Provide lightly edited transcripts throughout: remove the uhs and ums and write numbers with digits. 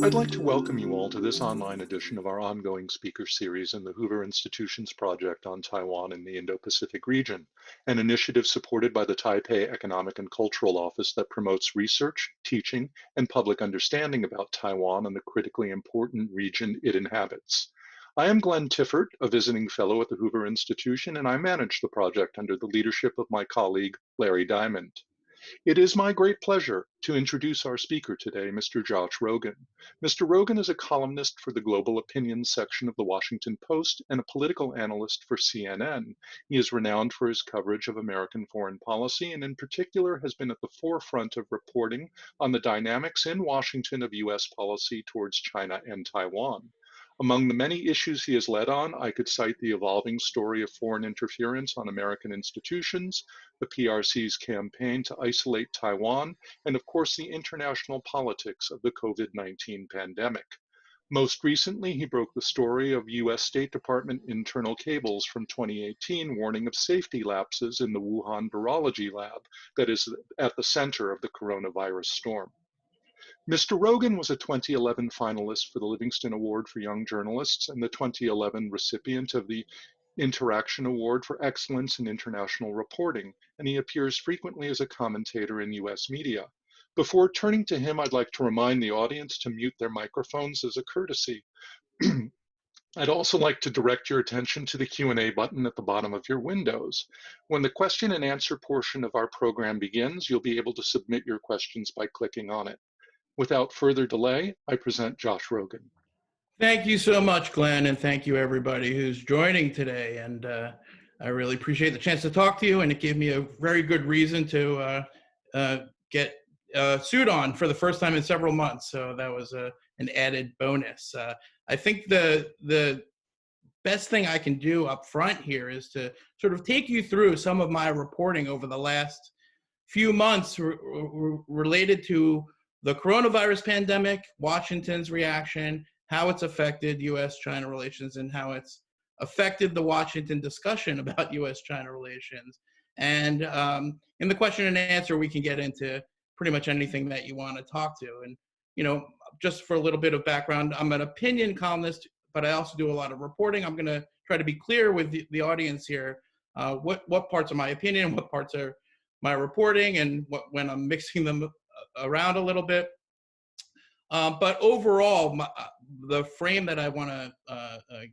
I'd like to welcome you all to this online edition of our ongoing speaker series in the Hoover Institution's project on Taiwan and the Indo-Pacific region, an initiative supported by the Taipei Economic and Cultural Office that promotes research, teaching, and public understanding about Taiwan and the critically important region it inhabits. I am Glenn Tiffert, a visiting fellow at the Hoover Institution, and I manage the project under the leadership of my colleague, Larry Diamond. It is my great pleasure to introduce our speaker today, Mr. Josh Rogin. Mr. Rogin is a columnist for the Global Opinions section of the Washington Post and a political analyst for CNN. He is renowned for his coverage of American foreign policy and in particular has been at the forefront of reporting on the dynamics in Washington of US policy towards China and Taiwan. Among the many issues he has led on, I could cite the evolving story of foreign interference on American institutions, the PRC's campaign to isolate Taiwan, and of course the international politics of the COVID-19 pandemic. Most recently, he broke the story of US State Department internal cables from 2018 warning of safety lapses in the Wuhan virology lab that is at the center of the coronavirus storm. Mr. Rogin was a 2011 finalist for the Livingston Award for Young Journalists and the 2011 recipient of the Interaction Award for Excellence in International Reporting, and he appears frequently as a commentator in US media. Before turning to him, I'd like to remind the audience to mute their microphones as a courtesy. I'd also like to direct your attention to the Q&A button at the bottom of your windows. When the question and answer portion of our program begins, you'll be able to submit your questions by clicking on it. Without further delay, I present Josh Rogin. Thank you so much, Glenn, and thank you everybody who's joining today. And I really appreciate the chance to talk to you, and it gave me a very good reason to get a suit on for the first time in several months. So that was an added bonus. I think the best thing I can do up front here is to sort of take you through some of my reporting over the last few months related to the coronavirus pandemic, Washington's reaction, how it's affected U.S.-China relations, and how it's affected the Washington discussion about U.S.-China relations. And in the question and answer, we can get into pretty much anything that you want to talk to. And, you know, just for a little bit of background, I'm an opinion columnist, but I also do a lot of reporting. I'm going to try to be clear with the audience here, what parts are my opinion, what parts are my reporting, and when I'm mixing them around a little bit. But overall, the frame that I want to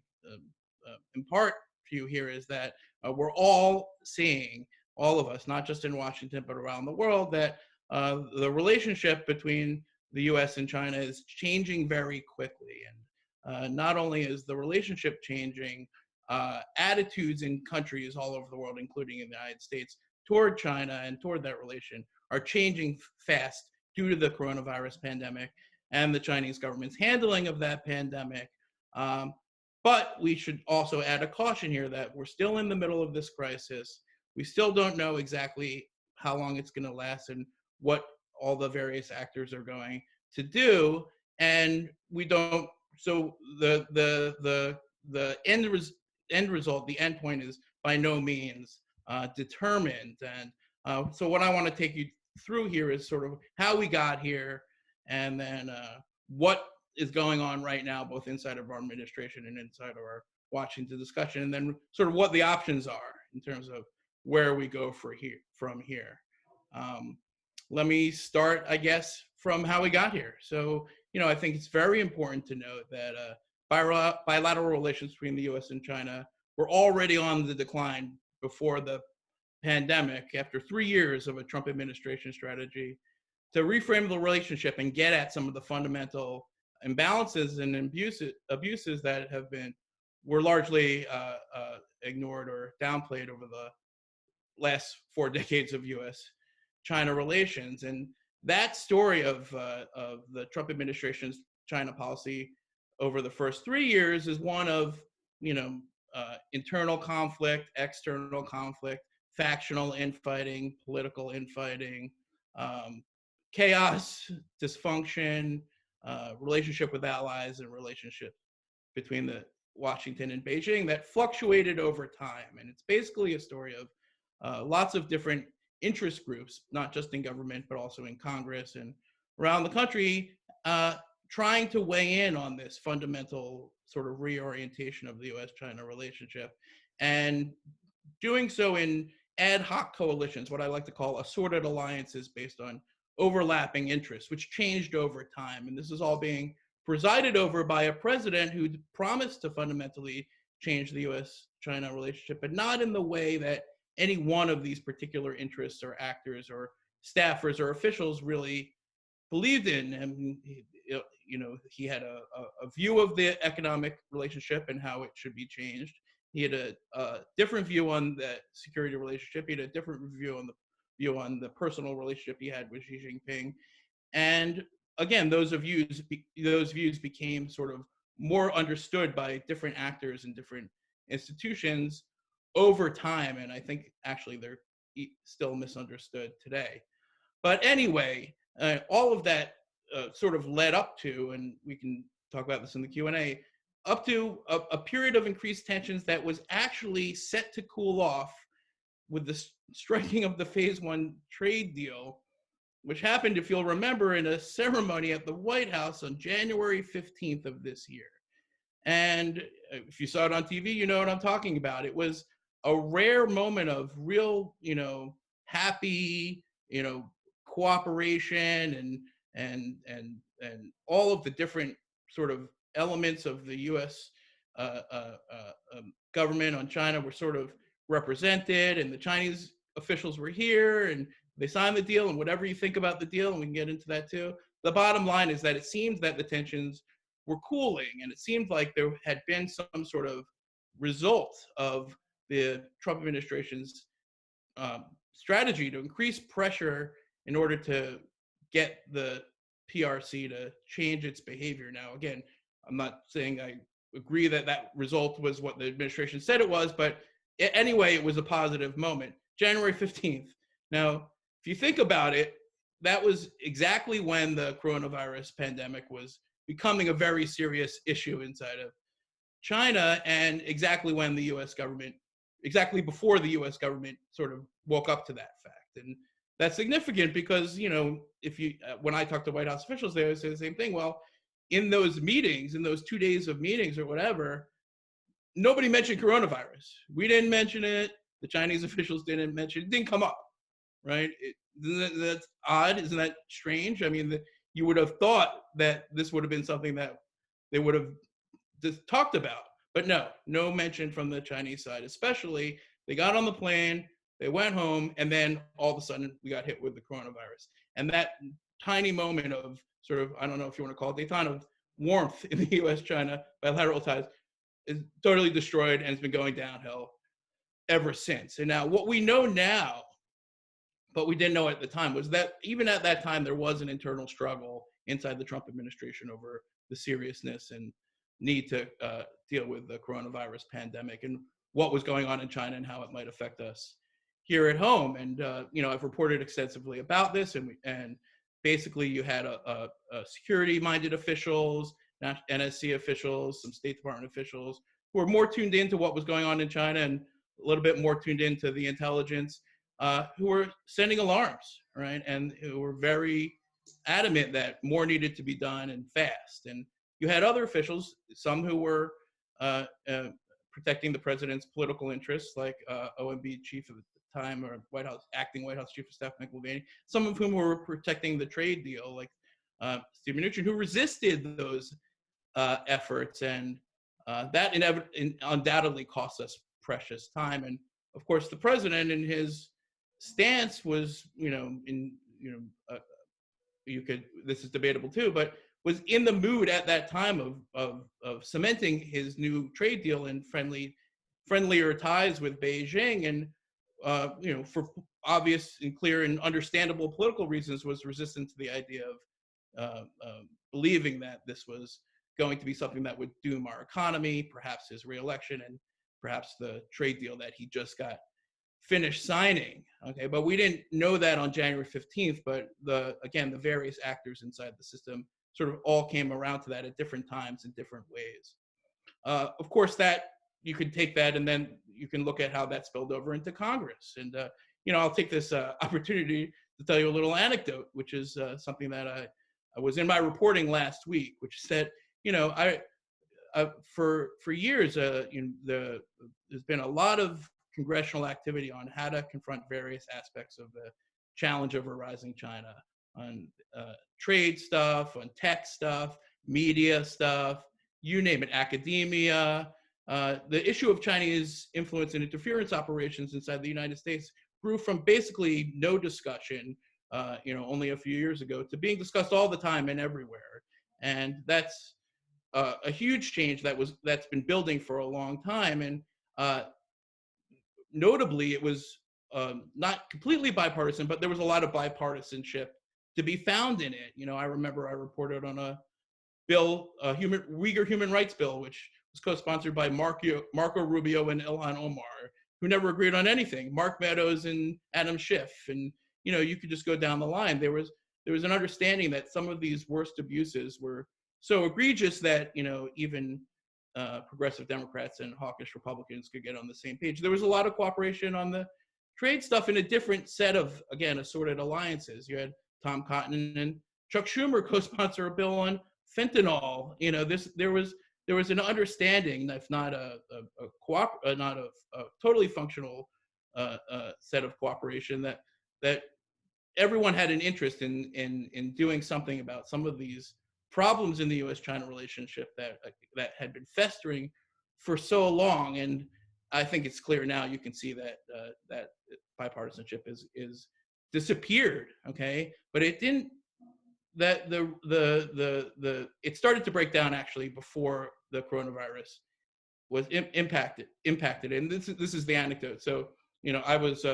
impart to you here is that we're all seeing, all of us, not just in Washington, but around the world, that the relationship between the US and China is changing very quickly. And not only is the relationship changing, attitudes in countries all over the world, including in the United States, toward China and toward that relation are changing fast due to the coronavirus pandemic and the Chinese government's handling of that pandemic. But we should also add a caution here that we're still in the middle of this crisis. We still don't know exactly how long it's going to last and what all the various actors are going to do. And we don't, so the end result, the end point is by no means determined. And so what I want to take you through here is sort of how we got here, and then what is going on right now, both inside of our administration and inside of our Washington discussion, and then sort of what the options are in terms of where we go from here. Let me start, I guess, from how we got here. So, you know, I think it's very important to note that bilateral relations between the US and China were already on the decline before the pandemic, after 3 years of a Trump administration strategy to reframe the relationship and get at some of the fundamental imbalances and abuses that were largely ignored or downplayed over the last 4 decades of U.S.-China relations. And that story of the Trump administration's China policy over the first 3 years is one of, you know, internal conflict, external conflict, factional infighting, political infighting, chaos, dysfunction, relationship with allies, and relationship between the Washington and Beijing that fluctuated over time. And it's basically a story of lots of different interest groups, not just in government, but also in Congress and around the country, trying to weigh in on this fundamental sort of reorientation of the U.S.-China relationship, and doing so in ad hoc coalitions, what I like to call assorted alliances based on overlapping interests, which changed over time. And this is all being presided over by a president who promised to fundamentally change the US-China relationship, but not in the way that any one of these particular interests or actors or staffers or officials really believed in. And he had a view of the economic relationship and how it should be changed. He had a different view on the security relationship. He had a different view on the personal relationship he had with Xi Jinping. And again, those views became sort of more understood by different actors and different institutions over time. And I think actually they're still misunderstood today. But anyway, all of that sort of led up to, and we can talk about this in the Q&A, up to a period of increased tensions that was actually set to cool off with the striking of the Phase 1 trade deal, which happened, if you'll remember, in a ceremony at the White House on January 15th of this year. And if you saw it on TV, you know what I'm talking about. It was a rare moment of real, happy, cooperation and all of the different sort of elements of the U.S. Government on China were sort of represented, and the Chinese officials were here, and they signed the deal. And whatever you think about the deal, and we can get into that too, the bottom line is that it seems that the tensions were cooling, and it seemed like there had been some sort of result of the Trump administration's strategy to increase pressure in order to get the PRC to change its behavior. Now, again, I'm not saying I agree that that result was what the administration said it was, but anyway, it was a positive moment. January 15th. Now, if you think about it, that was exactly when the coronavirus pandemic was becoming a very serious issue inside of China, and exactly when the US government, exactly before the US government sort of woke up to that fact. And that's significant because, if you, when I talk to White House officials, they always say the same thing. Well, in those meetings, in those 2 days of meetings or whatever, nobody mentioned coronavirus. We didn't mention it. The Chinese officials didn't mention it. It didn't come up, right? That's odd. Isn't that strange? I mean, you would have thought that this would have been something that they would have just talked about. But no mention from the Chinese side, especially they got on the plane, they went home, and then all of a sudden we got hit with the coronavirus. And that tiny moment of sort of, I don't know if you want to call it, a kind of warmth in the US-China bilateral ties is totally destroyed, and it's been going downhill ever since. And now what we know now, but we didn't know at the time, was that even at that time, there was an internal struggle inside the Trump administration over the seriousness and need to deal with the coronavirus pandemic and what was going on in China and how it might affect us here at home. And I've reported extensively about this, and basically you had a security-minded officials, NSC officials, some State Department officials who were more tuned into what was going on in China and a little bit more tuned into the intelligence, who were sending alarms, right? And who were very adamant that more needed to be done and fast. And you had other officials, some who were protecting the president's political interests, like OMB chief of the time, or acting White House chief of staff Mick Mulvaney, some of whom were protecting the trade deal, like Steve Mnuchin, who resisted those efforts. And that undoubtedly cost us precious time. And of course, the president in his stance was, this is debatable too, but was in the mood at that time of cementing his new trade deal and friendlier ties with Beijing, and for obvious and clear and understandable political reasons, was resistant to the idea of believing that this was going to be something that would doom our economy, perhaps his reelection, and perhaps the trade deal that he just got finished signing. Okay, but we didn't know that on January 15th. But the various actors inside the system sort of all came around to that at different times in different ways. Of course, that you can take that and then you can look at how that spilled over into Congress. And I'll take this opportunity to tell you a little anecdote, which is something that was in my reporting last week, which said, for years, there's been a lot of congressional activity on how to confront various aspects of the challenge of a rising China, on trade stuff, on tech stuff, media stuff, you name it, academia. The issue of Chinese influence and interference operations inside the United States grew from basically no discussion, only a few years ago, to being discussed all the time and everywhere. And that's a huge change that's been building for a long time. And notably, it was not completely bipartisan, but there was a lot of bipartisanship to be found in it. I remember I reported on a bill, Uyghur human rights bill, which was co-sponsored by Marco Rubio and Ilhan Omar, who never agreed on anything. Mark Meadows and Adam Schiff, and you could just go down the line. There was an understanding that some of these worst abuses were so egregious that even progressive Democrats and hawkish Republicans could get on the same page. There was a lot of cooperation on the trade stuff in a different set of, again, assorted alliances. You had Tom Cotton and Chuck Schumer co-sponsor a bill on fentanyl. There was an understanding, if not a totally functional set of cooperation, that everyone had an interest in doing something about some of these problems in the U.S.-China relationship that had been festering for so long. And I think it's clear now. You can see that that bipartisanship is disappeared. Okay, but it didn't. That it started to break down actually before the coronavirus was impacted. And this is the anecdote. So I was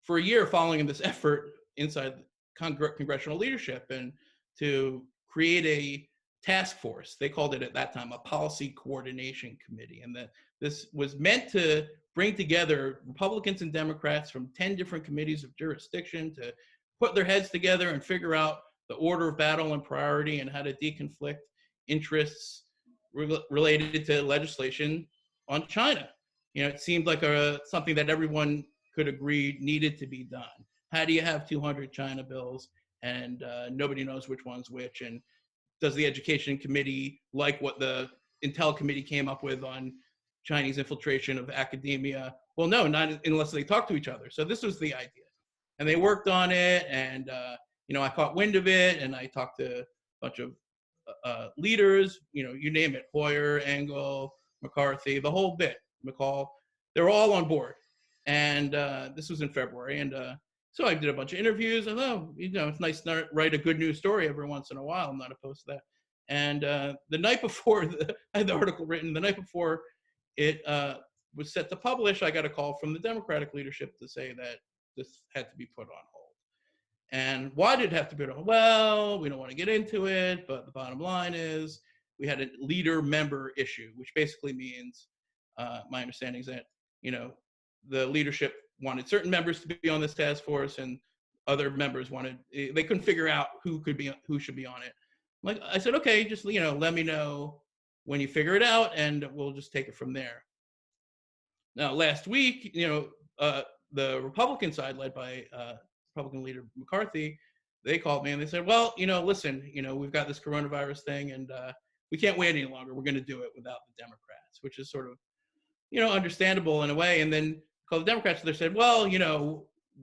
for a year following this effort inside congressional leadership and to create a task force. They called it at that time a policy coordination committee, and that this was meant to bring together Republicans and Democrats from 10 different committees of jurisdiction to put their heads together and figure out the order of battle and priority and how to deconflict interests related to legislation on China. It seemed like something that everyone could agree needed to be done. How do you have 200 China bills and nobody knows which one's which? And does the Education Committee like what the Intel Committee came up with on Chinese infiltration of academia? Well, no, not unless they talk to each other. So this was the idea. And they worked on it, and I caught wind of it, and I talked to a bunch of leaders, you name it, Hoyer, Engel, McCarthy, the whole bit, McCall. They're all on board. And this was in February. And so I did a bunch of interviews. And it's nice to write a good news story every once in a while. I'm not opposed to that. And the night before, I had the article written, the night before it was set to publish, I got a call from the Democratic leadership to say that this had to be put on hold. And why did it have to be on hold? Well, we don't want to get into it, but the bottom line is we had a leader member issue, which basically means my understanding is that, the leadership wanted certain members to be on this task force, and other members they couldn't figure out who should be on it. I said, okay, just let me know when you figure it out, and we'll just take it from there. Now, last week, the Republican side, led by Republican leader McCarthy, they called me and they said, well, listen, we've got this coronavirus thing, and we can't wait any longer. We're going to do it without the Democrats, which is sort of, understandable in a way. And then called the Democrats, they said, well,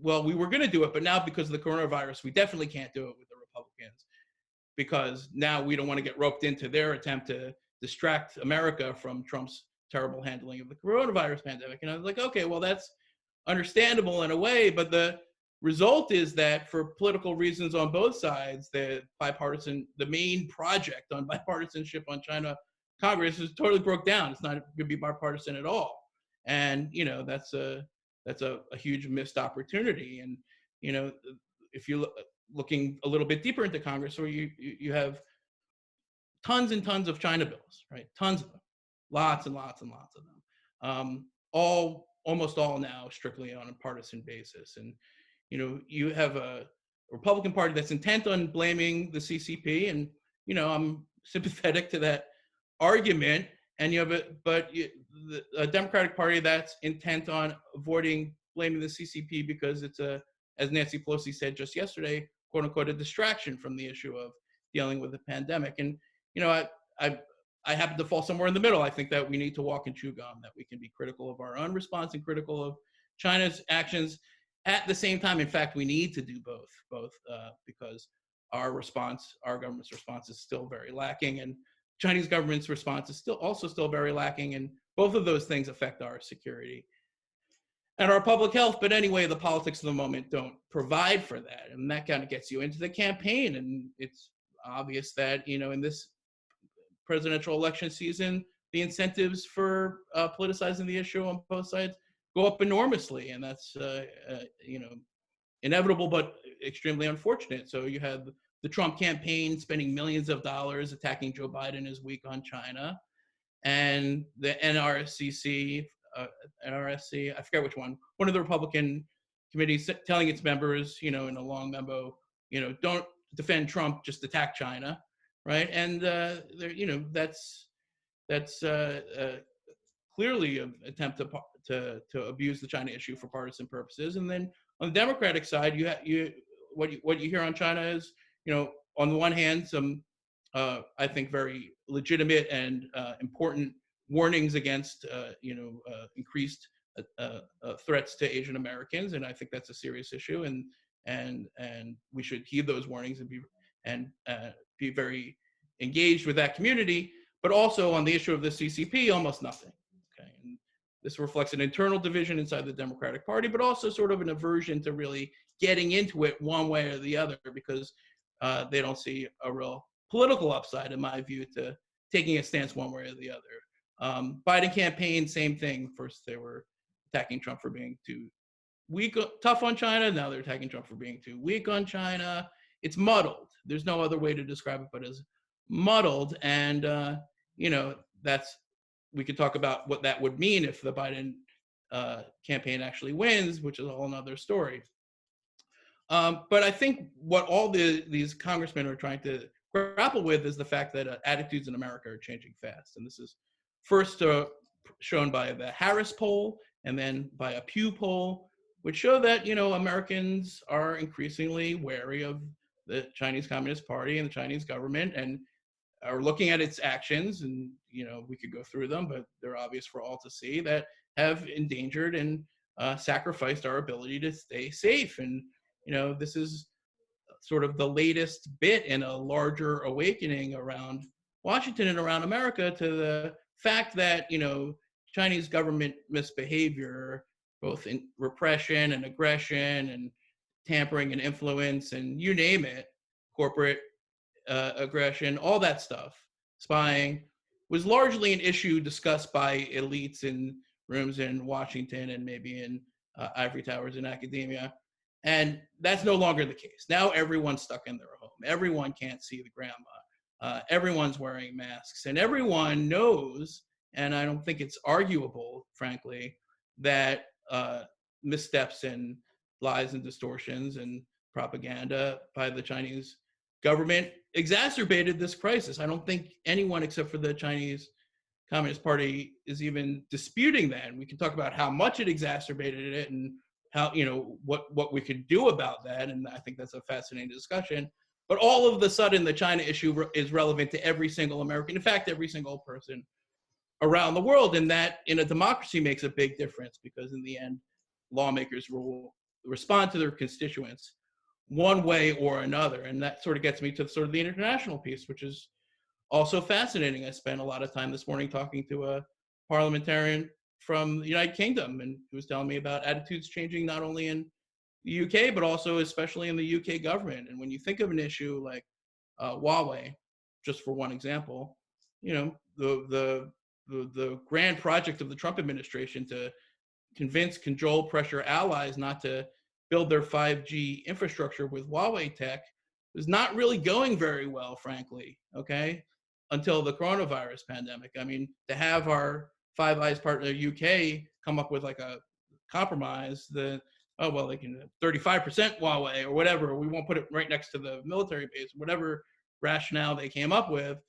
we were going to do it, but now because of the coronavirus, we definitely can't do it with the Republicans, because now we don't want to get roped into their attempt to distract America from Trump's terrible handling of the coronavirus pandemic. And I was like, okay, well, that's understandable in a way, but the result is that for political reasons on both sides, the main project on bipartisanship on China Congress is totally broke down. It's not going to be bipartisan at all. And, that's a huge missed opportunity. And, if you're looking a little bit deeper into Congress, where you have tons and tons of China bills, right? Tons of them, lots and lots and lots of them, almost all now strictly on a partisan basis. And, you have a Republican Party that's intent on blaming the CCP, and, I'm sympathetic to that argument. And you have a Democratic Party that's intent on avoiding blaming the CCP because it's as Nancy Pelosi said just yesterday, quote unquote a distraction from the issue of dealing with the pandemic. And you know, I I happen to fall somewhere in the middle. I think that we need to walk and chew gum, that we can be critical of our own response and critical of China's actions at the same time. In fact, we need to do both because our response, our government's response, is still very lacking, and Chinese government's response is still very lacking, and both of those things affect our security and our public health. But anyway, the politics of the moment don't provide for that, and that kind of gets you into the campaign. And it's obvious that, you know, in this presidential election season, the incentives for politicizing the issue on both sides go up enormously, and that's you know, inevitable but extremely unfortunate. So you had the Trump campaign spending millions of dollars attacking Joe Biden his week on China, and the NRSC, I forget which one of the Republican committees telling its members, you know, in a long memo, you know, don't defend Trump, just attack China, right? And you know, that's clearly an attempt to abuse the China issue for partisan purposes. And then on the Democratic side, what you hear on China is, you know, on the one hand, some I think very legitimate and important warnings against you know, increased threats to Asian Americans, and I think that's a serious issue, and we should heed those warnings and be very engaged with that community. But also on the issue of the CCP, almost nothing. Okay, and this reflects an internal division inside the Democratic Party, but also sort of an aversion to really getting into it one way or the other, because they don't see a real political upside, in my view, to taking a stance one way or the other. Biden campaign, same thing. First, they were attacking Trump for being too tough on China. Now they're attacking Trump for being too weak on China. It's muddled. There's no other way to describe it but as muddled. And you know, we could talk about what that would mean if the Biden campaign actually wins, which is a whole nother story. But I think what all these congressmen are trying to grapple with is the fact that attitudes in America are changing fast. And this is first shown by the Harris poll and then by a Pew poll, which show that, you know, Americans are increasingly wary of the Chinese Communist Party and the Chinese government, and are looking at its actions. And, you know, we could go through them, but they're obvious for all to see, that have endangered and sacrificed our ability to stay safe. And, you know, this is sort of the latest bit in a larger awakening around Washington and around America to the fact that, you know, Chinese government misbehavior, both in repression and aggression and tampering and influence and you name it, corporate aggression, all that stuff, spying, was largely an issue discussed by elites in rooms in Washington and maybe in ivory towers in academia. And that's no longer the case. Now everyone's stuck in their home. Everyone can't see the grandma. Everyone's wearing masks, and everyone knows, and I don't think it's arguable, frankly, that missteps and lies and distortions and propaganda by the Chinese government exacerbated this crisis. I don't think anyone except for the Chinese Communist Party is even disputing that. And we can talk about how much it exacerbated it and how, you know, what we could do about that. And I think that's a fascinating discussion. But all of the sudden, the China issue is relevant to every single American, in fact, every single person around the world. And that in a democracy makes a big difference, because in the end, lawmakers will respond to their constituents one way or another. And that sort of gets me to sort of the international piece, which is also fascinating. I spent a lot of time this morning talking to a parliamentarian from the United Kingdom, and who was telling me about attitudes changing not only in the UK, but also especially in the UK government. And when you think of an issue like Huawei, just for one example, you know, the grand project of the Trump administration to convince, cajole, pressure allies not to build their 5G infrastructure with Huawei tech was not really going very well, frankly, okay, until the coronavirus pandemic. I mean, to have our Five Eyes partner UK come up with like a compromise that, oh, well, they can 35% Huawei or whatever, we won't put it right next to the military base, whatever rationale they came up with,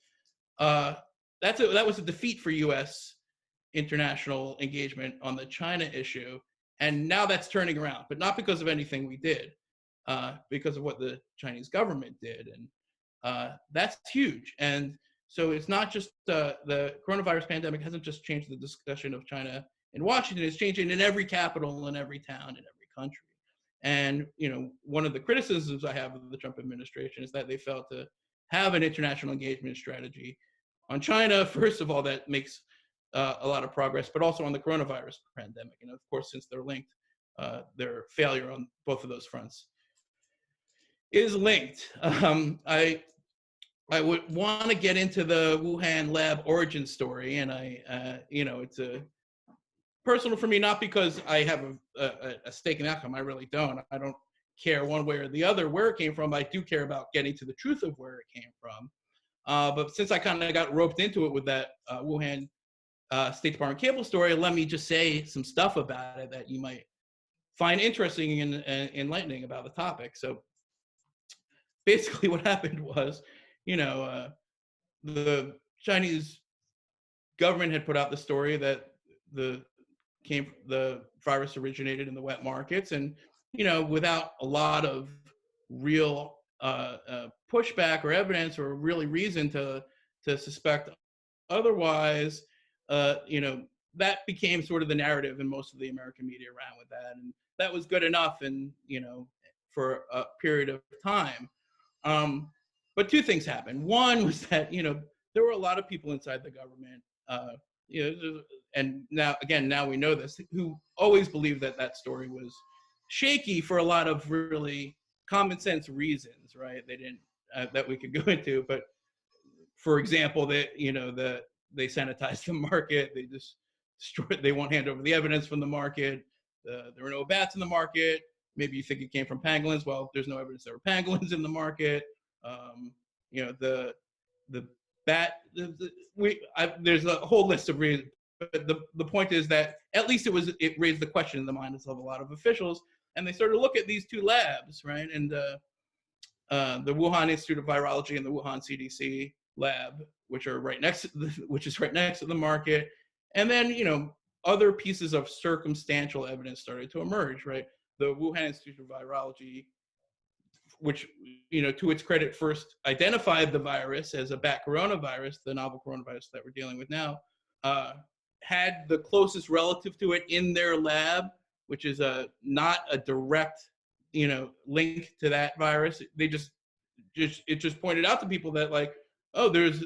that was a defeat for US international engagement on the China issue. And now that's turning around, but not because of anything we did. because of what the Chinese government did. And that's huge. And so it's not just the coronavirus pandemic hasn't just changed the discussion of China in Washington, it's changing in every capital, in every town, in every country. And one of the criticisms I have of the Trump administration is that they failed to have an international engagement strategy on China. First of all, that makes a lot of progress, but also on the coronavirus pandemic. And of course, since they're linked, their failure on both of those fronts is linked. I would want to get into the Wuhan lab origin story, and it's a personal for me, not because I have a stake in the outcome. I really don't. I don't care one way or the other where it came from. I do care about getting to the truth of where it came from. But since I kind of got roped into it with that Wuhan State Department cable story, let me just say some stuff about it that you might find interesting and enlightening about the topic. So basically what happened was, the Chinese government had put out the story that the virus originated in the wet markets, and without a lot of real pushback or evidence or really reason to suspect otherwise, that became sort of the narrative, and most of the American media ran with that, and that was good enough, and for a period of time. But two things happened. One was that there were a lot of people inside the government, and now we know this, who always believed that story was shaky for a lot of really common sense reasons, right? They didn't that we could go into, but for example, they sanitized the market. They just destroyed. They won't hand over the evidence from the market. There were no bats in the market. Maybe you think it came from pangolins. Well, there's no evidence there were pangolins in the market. The bat. There's a whole list of reasons. But the point is that at least it raised the question in the minds of a lot of officials, and they started to look at these two labs, right? And the Wuhan Institute of Virology and the Wuhan CDC lab, which is right next to the market, and then other pieces of circumstantial evidence started to emerge, right? The Wuhan Institute of Virology, which to its credit first identified the virus as a bat coronavirus, the novel coronavirus that we're dealing with now, had the closest relative to it in their lab, which is not a direct link to that virus. They just pointed out to people that, like, oh, there's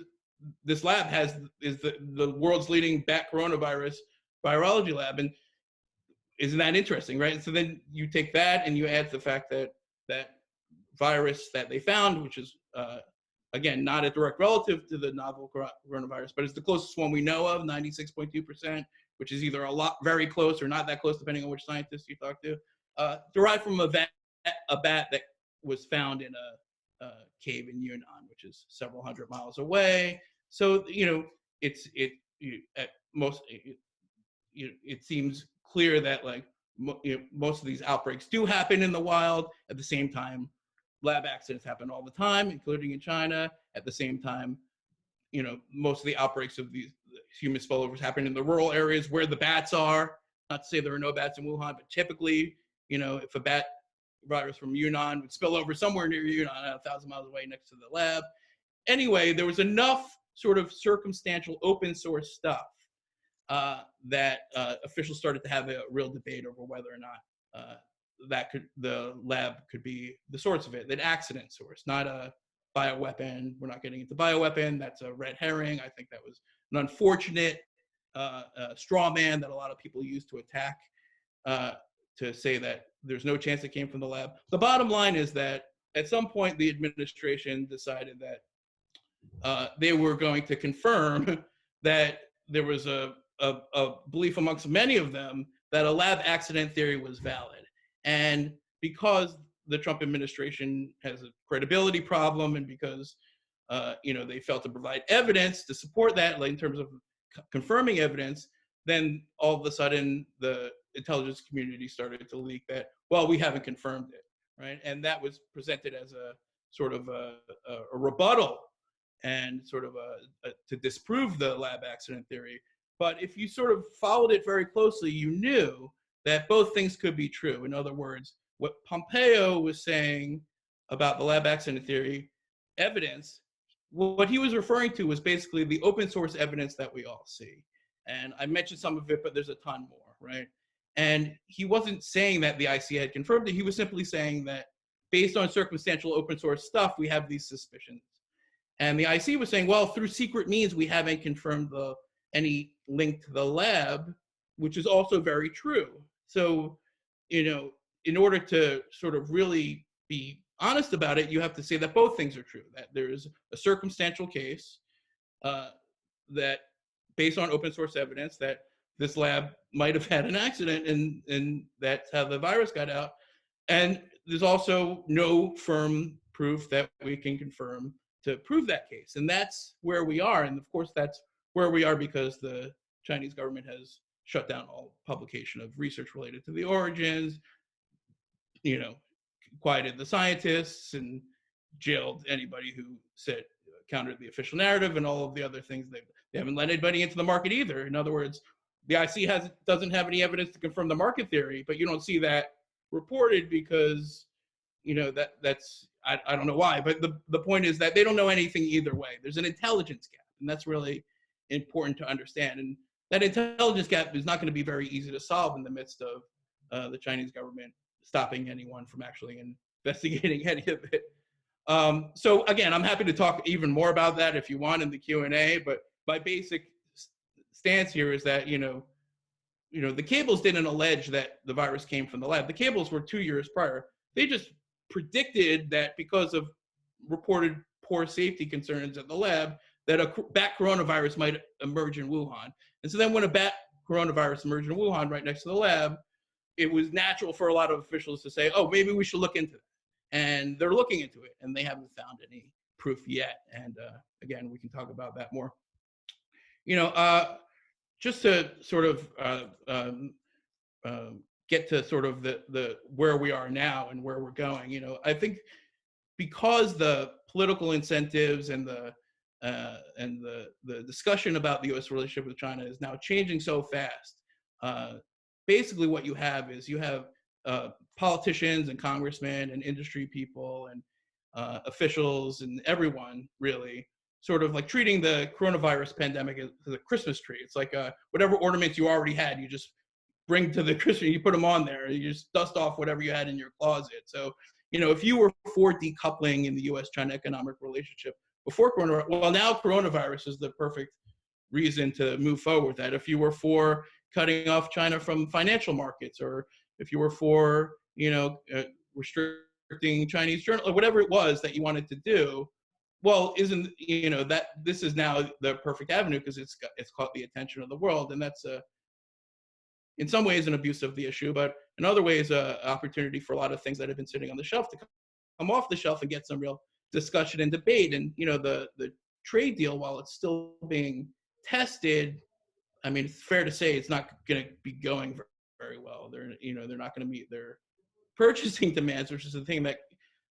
this lab is the world's leading bat coronavirus virology lab, and isn't that interesting, right? And so then you take that and you add the fact that that virus that they found, which is again not a direct relative to the novel coronavirus, but it's the closest one we know of, 96.2%, which is either very close or not that close, depending on which scientist you talk to, derived from a bat that was found in a cave in Yunnan, which is several hundred miles away. So it seems clear that most of these outbreaks do happen in the wild. At the same time, lab accidents happen all the time, including in China. At the same time, most of the outbreaks of these human spillovers happen in the rural areas where the bats are. Not to say there are no bats in Wuhan, but typically, if a bat virus from Yunnan would spill over somewhere near Yunnan, 1,000 miles away next to the lab. Anyway, there was enough sort of circumstantial open source stuff that officials started to have a real debate over whether or not the lab could be the source of it, an accident source, not a bioweapon. We're not getting into bioweapon. That's a red herring. I think that was an unfortunate straw man that a lot of people use to attack, to say that there's no chance it came from the lab. The bottom line is that at some point the administration decided that they were going to confirm that there was a belief amongst many of them that a lab accident theory was valid. And because the Trump administration has a credibility problem, and because they failed to provide evidence to support that, like in terms of confirming evidence, then all of a sudden the intelligence community started to leak that, well, we haven't confirmed it, right? And that was presented as a sort of a rebuttal and sort of to disprove the lab accident theory. But if you sort of followed it very closely, you knew that both things could be true. In other words, what Pompeo was saying about the lab accident theory evidence, what he was referring to was basically the open source evidence that we all see. And I mentioned some of it, but there's a ton more, right? And he wasn't saying that the IC had confirmed it. He was simply saying that based on circumstantial open source stuff, we have these suspicions. And the IC was saying, well, through secret means, we haven't confirmed any link to the lab, which is also very true. So, in order to sort of really be honest about it, you have to say that both things are true, that there's a circumstantial case that based on open source evidence that this lab might have had an accident and that's how the virus got out. And there's also no firm proof that we can confirm to prove that case. And that's where we are. And of course, that's where we are because the Chinese government has shut down all publication of research related to the origins, quieted the scientists and jailed anybody who said countered the official narrative, and all of the other things. They haven't let anybody into the market either. In other words, the IC doesn't have any evidence to confirm the market theory, but you don't see that reported because that's I don't know why, but the point is that they don't know anything either way. There's an intelligence gap, and that's really important to understand. And that intelligence gap is not going to be very easy to solve in the midst of the Chinese government stopping anyone from actually investigating any of it. So again, I'm happy to talk even more about that if you want in the Q&A, but my basic stance here is that, the cables didn't allege that the virus came from the lab. The cables were 2 years prior. They just predicted that because of reported poor safety concerns at the lab, that a bat coronavirus might emerge in Wuhan. And so then when a bat coronavirus emerged in Wuhan right next to the lab, it was natural for a lot of officials to say, oh, maybe we should look into that. And they're looking into it, and they haven't found any proof yet. And again, we can talk about that more. Just to sort of get to sort of the where we are now and where we're going. I think because the political incentives and the discussion about the U.S. relationship with China is now changing so fast. Basically, what you have is politicians and congressmen and industry people and officials and everyone really sort of like treating the coronavirus pandemic as a Christmas tree. It's like whatever ornaments you already had, you just bring to the Christmas, you put them on there, you just dust off whatever you had in your closet. So, if you were for decoupling in the U.S.-China economic relationship before coronavirus, well, now coronavirus is the perfect reason to move forward with that. If you were for cutting off China from financial markets, or if you were for, restricting Chinese journal, or whatever it was that you wanted to do, well, isn't, that this is now the perfect avenue because it's caught the attention of the world. And that's in some ways an abuse of the issue, but in other ways, an opportunity for a lot of things that have been sitting on the shelf to come off the shelf and get some real discussion and debate. And, the trade deal, while it's still being tested, I mean, it's fair to say it's not going to be going very well. They're not going to meet their purchasing demands, which is the thing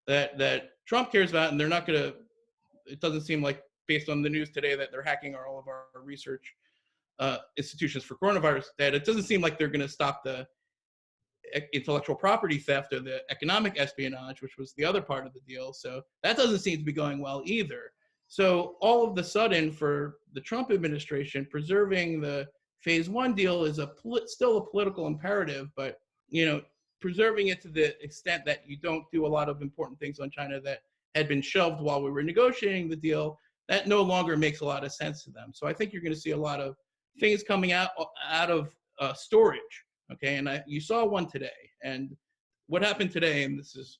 that Trump cares about. And they're not going to, it doesn't seem like, based on the news today, that they're hacking all of our research institutions for coronavirus data. It doesn't seem like they're going to stop the intellectual property theft or the economic espionage, which was the other part of the deal. So that doesn't seem to be going well either. So all of the sudden, for the Trump administration, preserving the phase one deal is still a political imperative, but preserving it to the extent that you don't do a lot of important things on China that had been shelved while we were negotiating the deal, that no longer makes a lot of sense to them. So I think you're going to see a lot of things coming out of storage. Okay, and you saw one today. And what happened today, and this is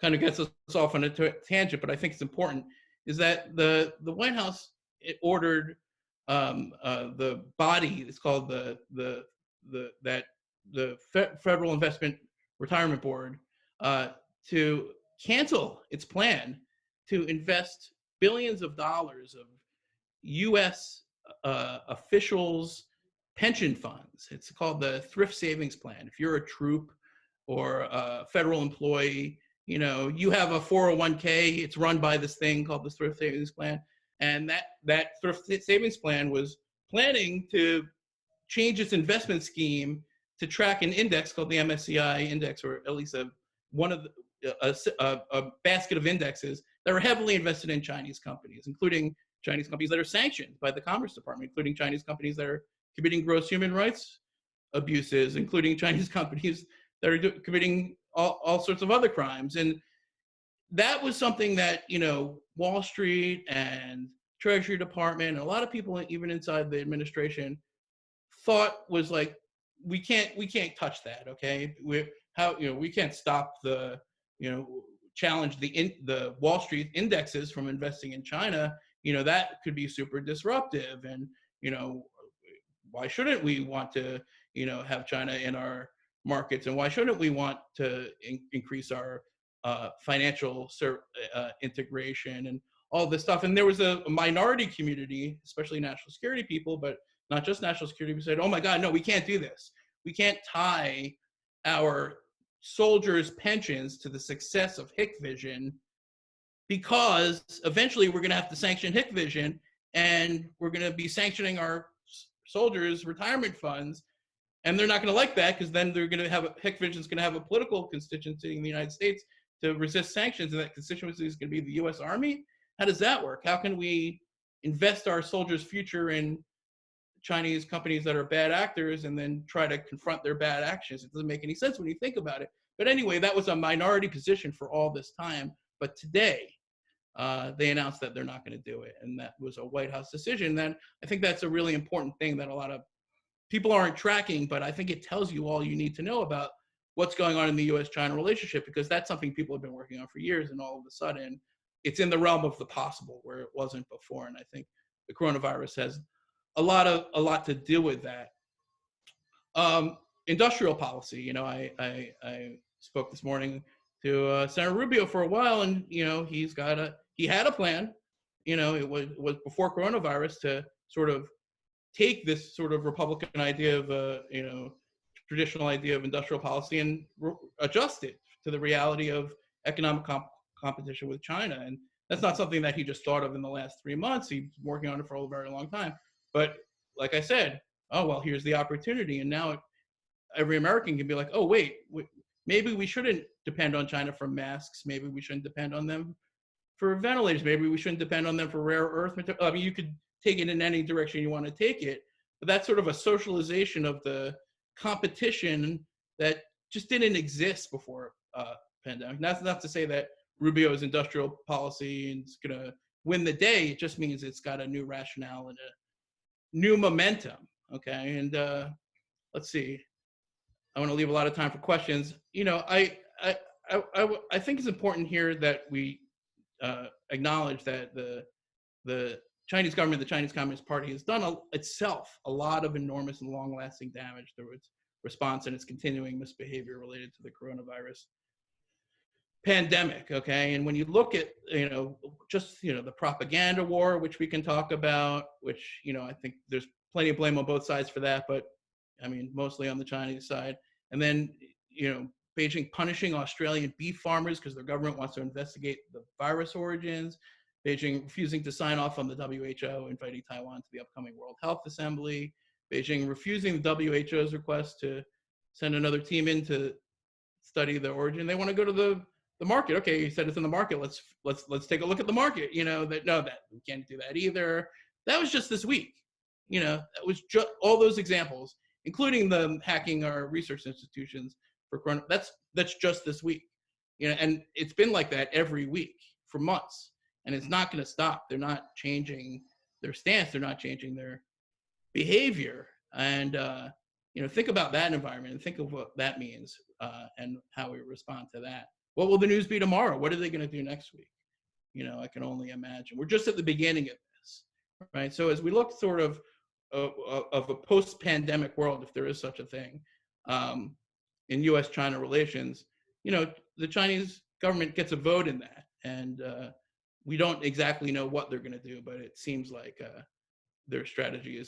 kind of gets us off on a tangent, but I think it's important, is that the White House ordered the body, it's called the Federal Investment Retirement Board, to cancel its plan to invest billions of dollars of U.S. Officials' pension funds. It's called the Thrift Savings Plan. If you're a troop or a federal employee, you have a 401k. It's run by this thing called the Thrift Savings Plan. And that Thrift Savings Plan was planning to change its investment scheme to track an index called the MSCI index, or at least one of a basket of indexes that are heavily invested in Chinese companies, including Chinese companies that are sanctioned by the Commerce Department, including Chinese companies that are committing gross human rights abuses, including Chinese companies that are committing all sorts of other crimes. And that was something that, Wall Street and Treasury Department and a lot of people, even inside the administration, thought was like, we can't touch that. Okay, we can't stop the, challenge the Wall Street indexes from investing in China. That could be super disruptive. And why shouldn't we want to have China in our markets, and why shouldn't we want to increase our financial integration and all this stuff? And there was a minority community, especially national security people, but not just national security, who said, oh my God, no, we can't do this. We can't tie our soldiers' pensions to the success of Hikvision, because eventually we're going to have to sanction Hikvision, and we're going to be sanctioning our soldiers' retirement funds. And they're not going to like that, because then they're going to have Hikvision's going to have a political constituency in the United States to resist sanctions, and that constituency is going to be the U.S. Army. How does that work? How can we invest our soldiers' future in Chinese companies that are bad actors and then try to confront their bad actions? It doesn't make any sense when you think about it. But anyway, that was a minority position for all this time. But today, they announced that they're not going to do it, and that was a White House decision. Then I think that's a really important thing that a lot of people aren't tracking, but I think it tells you all you need to know about what's going on in the U.S.-China relationship, because that's something people have been working on for years, and all of a sudden it's in the realm of the possible where it wasn't before. And I think the coronavirus has a lot to do with that. Industrial policy, I spoke this morning to Senator Rubio for a while, and he had a plan. It was before coronavirus to sort of take this sort of Republican idea of traditional idea of industrial policy and adjust it to the reality of economic competition with China. And that's not something that he just thought of in the last 3 months. He's been working on it for a very long time. But like I said, oh, well, here's the opportunity. And now every American can be like, oh, wait, maybe we shouldn't depend on China for masks. Maybe we shouldn't depend on them for ventilators. Maybe we shouldn't depend on them for rare earth materials. I mean, you could take it in any direction you want to take it, but that's sort of a socialization of the competition that just didn't exist before pandemic. That's not to say that Rubio's industrial policy is going to win the day. It just means it's got a new rationale and a new momentum. Okay, and let's see. I want to leave a lot of time for questions. I think it's important here that we acknowledge that the Chinese government, the Chinese Communist Party, has done itself a lot of enormous and long-lasting damage through its response and its continuing misbehavior related to the coronavirus pandemic. Okay, and when you look at just the propaganda war, which we can talk about, which I think there's plenty of blame on both sides for that, but I mean mostly on the Chinese side. And then Beijing punishing Australian beef farmers because their government wants to investigate the virus origins. Beijing refusing to sign off on the WHO inviting Taiwan to the upcoming World Health Assembly. Beijing refusing the WHO's request to send another team in to study the origin. They want to go to the market. Okay, you said it's in the market. Let's take a look at the market. That we can't do that either. That was just this week. That was just all those examples, including the hacking our research institutions for corona. That's just this week. And it's been like that every week for months. And it's not going to stop. They're not changing their stance. They're not changing their behavior. And, think about that environment and think of what that means and how we respond to that. What will the news be tomorrow? What are they going to do next week? I can only imagine. We're just at the beginning of this, right? So as we look sort of a post-pandemic world, if there is such a thing, in U.S.-China relations, the Chinese government gets a vote in that. And we don't exactly know what they're going to do, but it seems like their strategy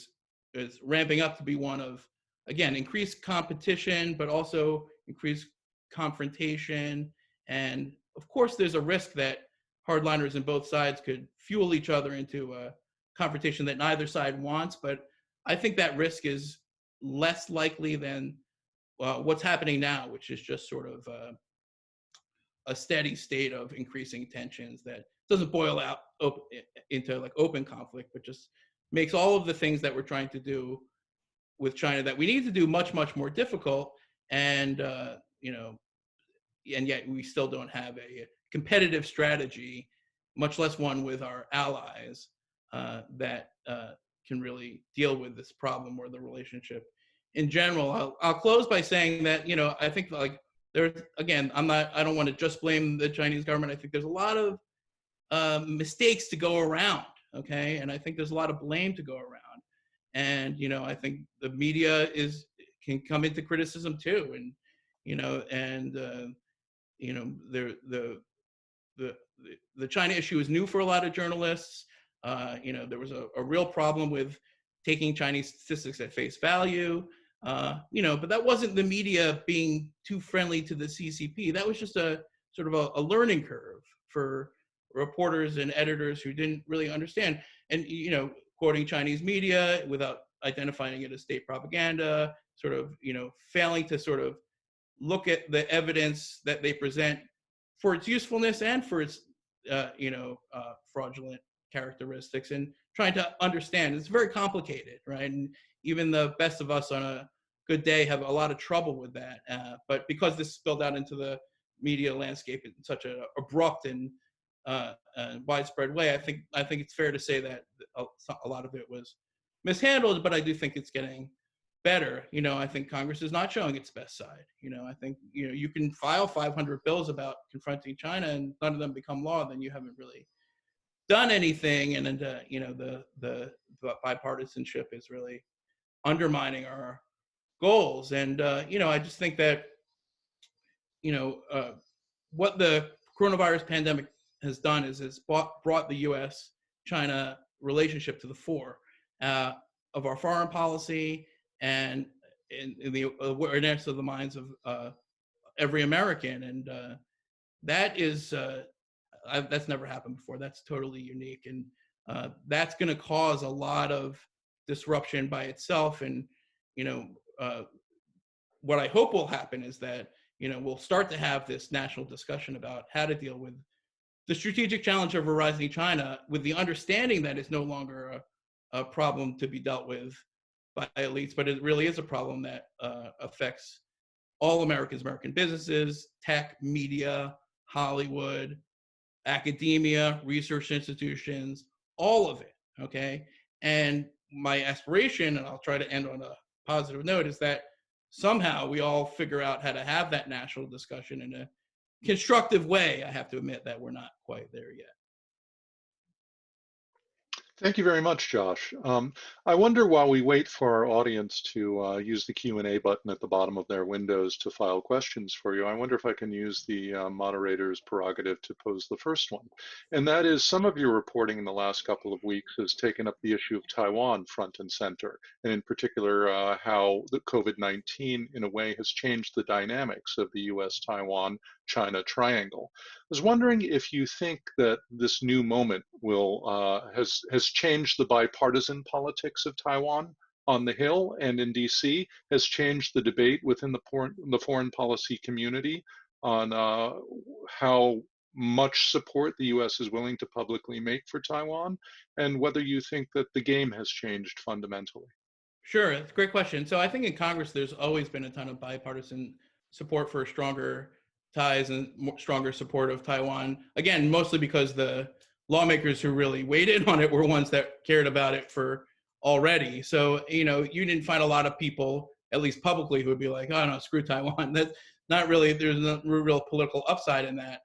is ramping up to be one of, again, increased competition, but also increased confrontation. And of course, there's a risk that hardliners in both sides could fuel each other into a confrontation that neither side wants. But I think that risk is less likely than what's happening now, which is just sort of a steady state of increasing tensions that doesn't boil out into like open conflict, but just makes all of the things that we're trying to do with China that we need to do much, much more difficult. And, and yet we still don't have a competitive strategy, much less one with our allies that can really deal with this problem or the relationship in general. I'll close by saying that, I think like there, again, I don't want to just blame the Chinese government. I think there's a lot of mistakes to go around. Okay. And I think there's a lot of blame to go around. And, I think the media can come into criticism too. And, the the China issue is new for a lot of journalists. There was a real problem with taking Chinese statistics at face value. But that wasn't the media being too friendly to the CCP. That was just a sort of a learning curve for reporters and editors who didn't really understand. And, quoting Chinese media without identifying it as state propaganda, sort of, failing to sort of look at the evidence that they present for its usefulness and for its, fraudulent characteristics, and trying to understand. It's very complicated, right? And even the best of us on a good day have a lot of trouble with that. But because this spilled out into the media landscape in such an abrupt and widespread way, I think it's fair to say that a lot of it was mishandled. But I do think it's getting better. I think Congress is not showing its best side. I think you can file 500 bills about confronting China and none of them become law, then you haven't really done anything. And then the bipartisanship is really undermining our goals. And I just think that what the coronavirus pandemic has done is it's brought the U.S.-China relationship to the fore of our foreign policy and in the awareness of the minds of every American. And that is that's never happened before. That's totally unique, and that's going to cause a lot of disruption by itself. And what I hope will happen is that we'll start to have this national discussion about how to deal with the strategic challenge of a rising China, with the understanding that it's no longer a problem to be dealt with by elites, but it really is a problem that affects all Americans, American businesses, tech, media, Hollywood, academia, research institutions, all of it, okay? And my aspiration, and I'll try to end on a positive note, is that somehow we all figure out how to have that national discussion in a constructive way. I have to admit that we're not quite there yet. Thank you very much, Josh. I wonder, while we wait for our audience to use the Q&A button at the bottom of their windows to file questions for you, I wonder if I can use the moderator's prerogative to pose the first one. And that is, some of your reporting in the last couple of weeks has taken up the issue of Taiwan front and center, and in particular, how the COVID-19 in a way has changed the dynamics of the US-Taiwan-China triangle. I was wondering if you think that this new moment has changed the bipartisan politics of Taiwan on the Hill and in DC, has changed the debate within the foreign policy community on how much support the US is willing to publicly make for Taiwan, and whether you think that the game has changed fundamentally. Sure, that's a great question. So I think in Congress, there's always been a ton of bipartisan support for stronger ties and stronger support of Taiwan. Again, mostly because the lawmakers who really weighed in on it were ones that cared about it for already. So, you didn't find a lot of people, at least publicly, who would be like, oh no, screw Taiwan. That's not really, there's no real political upside in that.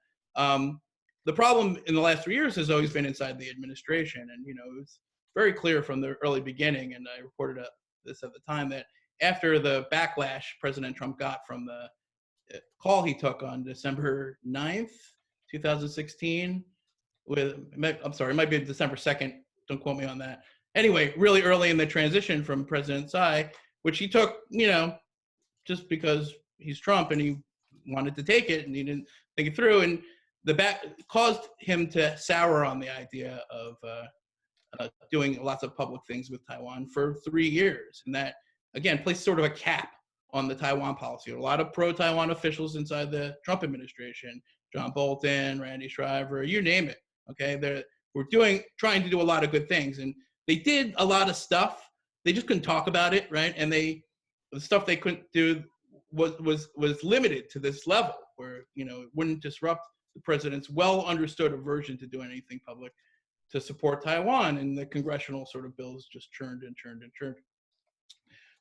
The problem in the last 3 years has always been inside the administration. And, it's very clear from the early beginning, and I reported this at the time, that after the backlash President Trump got from the call he took on December 9th, 2016, I'm sorry, it might be December 2nd, don't quote me on that. Anyway, really early in the transition from President Tsai, which he took, just because he's Trump and he wanted to take it and he didn't think it through, and caused him to sour on the idea of doing lots of public things with Taiwan for 3 years. And that, again, placed sort of a cap on the Taiwan policy. A lot of pro-Taiwan officials inside the Trump administration, John Bolton, Randy Shriver, you name it. Okay, we're trying to do a lot of good things, and they did a lot of stuff. They just couldn't talk about it, right? And the stuff they couldn't do was limited to this level, where it wouldn't disrupt the president's well understood aversion to doing anything public to support Taiwan, and the congressional sort of bills just churned and churned and churned.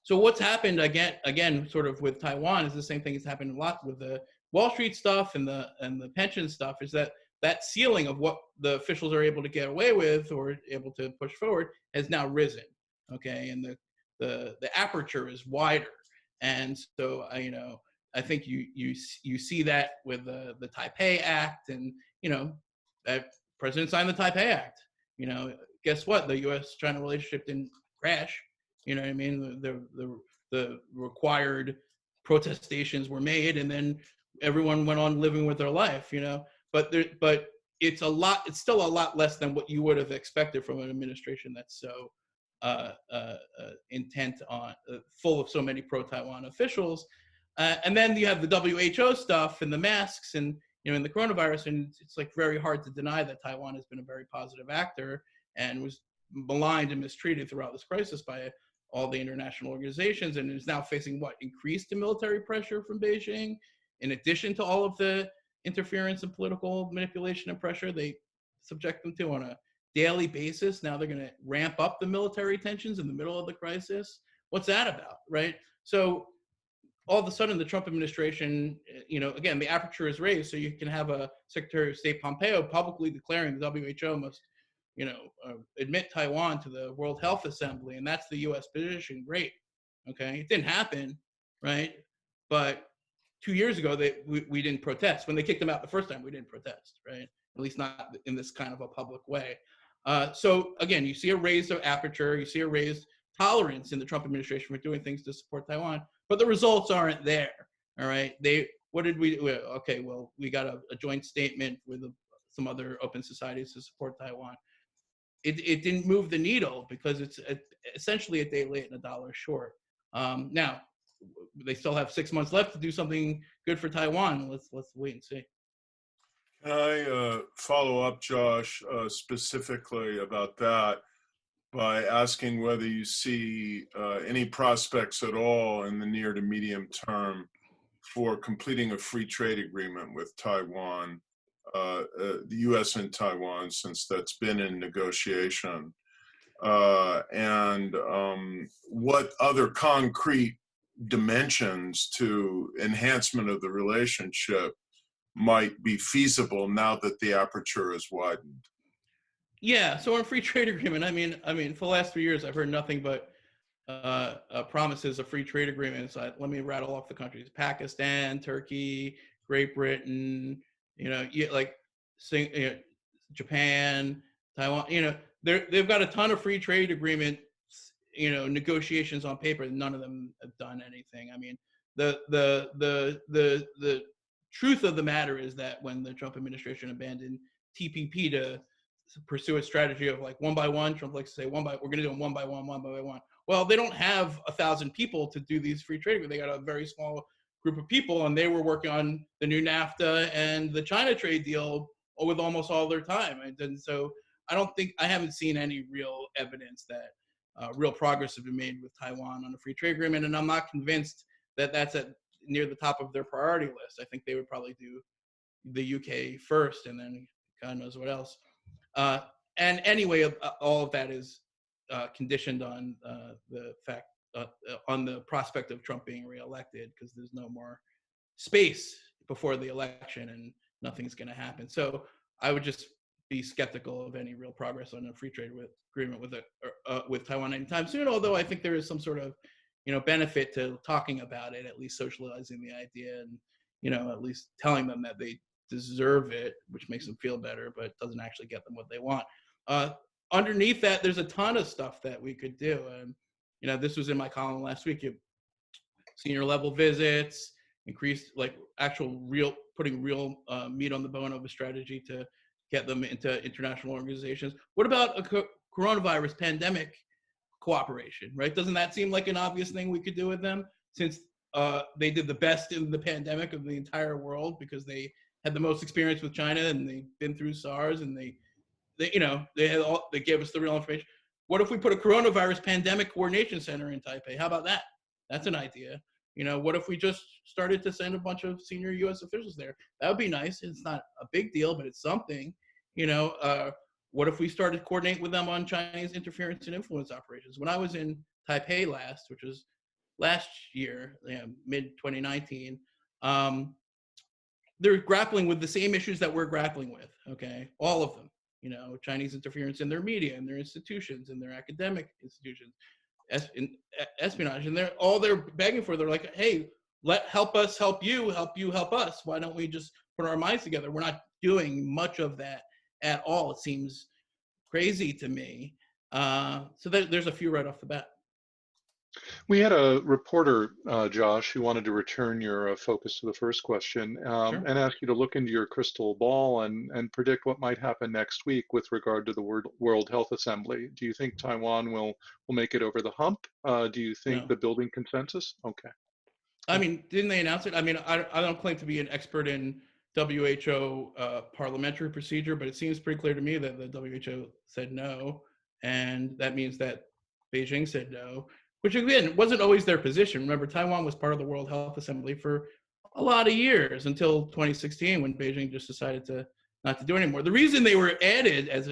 So what's happened again, sort of with Taiwan is the same thing that's happened a lot with the Wall Street stuff and the pension stuff, is that ceiling of what the officials are able to get away with or able to push forward has now risen. Okay, and the aperture is wider, and so I think you see that with the Taipei Act, and that president signed the Taipei Act. Guess what? The U.S.-China relationship didn't crash. You know what I mean? The required protestations were made, and then everyone went on living with their life. But it's still a lot less than what you would have expected from an administration that's so intent on, full of so many pro-Taiwan officials. And then you have the WHO stuff and the masks and and the coronavirus, and it's like very hard to deny that Taiwan has been a very positive actor and was maligned and mistreated throughout this crisis by all the international organizations, and is now facing increased military pressure from Beijing, in addition to all of the interference and political manipulation and pressure they subject them to on a daily basis. Now they're going to ramp up the military tensions in the middle of the crisis. What's that about, right? So all of a sudden, the Trump administration, again, the aperture is raised, so you can have a Secretary of State Pompeo publicly declaring the WHO must, admit Taiwan to the World Health Assembly, and that's the U.S. position. Great, okay, it didn't happen, right? But 2 years ago, we didn't protest. When they kicked them out the first time, we didn't protest, right? At least not in this kind of a public way. So again, you see a raised aperture, you see a raised tolerance in the Trump administration for doing things to support Taiwan, but the results aren't there. All right, what did we do? Okay, well, we got a joint statement with some other open societies to support Taiwan. It didn't move the needle because it's essentially a day late and a dollar short. Now, they still have 6 months left to do something good for Taiwan. Let's wait and see. Can I follow up, Josh, specifically about that by asking whether you see any prospects at all in the near to medium term for completing a free trade agreement with Taiwan, the U.S. and Taiwan, since that's been in negotiation, and what other concrete dimensions to enhancement of the relationship might be feasible now that the aperture is widened? Yeah, so on a free trade agreement, I mean, for the last 3 years, I've heard nothing but promises of free trade agreements. Let me rattle off the countries: Pakistan, Turkey, Great Britain, Japan, Taiwan. They've got a ton of free trade agreement, negotiations on paper. None of them have done anything. I mean, the truth of the matter is that when the Trump administration abandoned TPP to pursue a strategy of one by one, Trump likes to say we're going to do them one by one, one by one. Well, they don't have 1,000 people to do these free trade agreements. They got a very small group of people, and they were working on the new NAFTA and the China trade deal with almost all their time. And so I haven't seen any real evidence that real progress has been made with Taiwan on a free trade agreement, and I'm not convinced that that's near the top of their priority list. I think they would probably do the UK first, and then God knows what else. And anyway, all of that is conditioned on the fact, on the prospect of Trump being reelected, because there's no more space before the election and nothing's going to happen. So I would just be skeptical of any real progress on a free trade agreement with Taiwan anytime soon, although I think there is some sort of benefit to talking about it, at least socializing the idea, and at least telling them that they deserve it, which makes them feel better, but doesn't actually get them what they want. Underneath that, there's a ton of stuff that we could do. This was in my column last week. Senior level visits, increased putting real meat on the bone of a strategy to get them into international organizations. What about a coronavirus pandemic cooperation, right? Doesn't that seem like an obvious thing we could do with them? Since they did the best in the pandemic of the entire world because they had the most experience with China and they've been through SARS and they gave us the real information. What if we put a coronavirus pandemic coordination center in Taipei? How about that? That's an idea. What if we just started to send a bunch of senior U.S. officials there? That would be nice. It's not a big deal, but it's something. What if we started coordinating with them on Chinese interference and influence operations? When I was in Taipei last, which was last year, mid 2019, they're grappling with the same issues that we're grappling with. Okay, all of them. Chinese interference in their media, in their institutions, in their academic institutions, espionage, and they're begging for. They're like, hey, help us help you, help us. Why don't we just put our minds together? We're not doing much of that at all. It seems crazy to me. So there's a few right off the bat. We had a reporter, Josh, who wanted to return your focus to the first question Sure. and ask you to look into your crystal ball and predict what might happen next week with regard to the World Health Assembly. Do you think Taiwan will make it over the hump? Do you think No. the building consensus? Okay. I mean, didn't they announce it? I mean, I don't claim to be an expert in WHO parliamentary procedure, but it seems pretty clear to me that the WHO said no, and that means that Beijing said no, which again wasn't always their position. Remember, Taiwan was part of the World Health Assembly for a lot of years until 2016, when Beijing just decided to not to do it anymore. The reason they were added as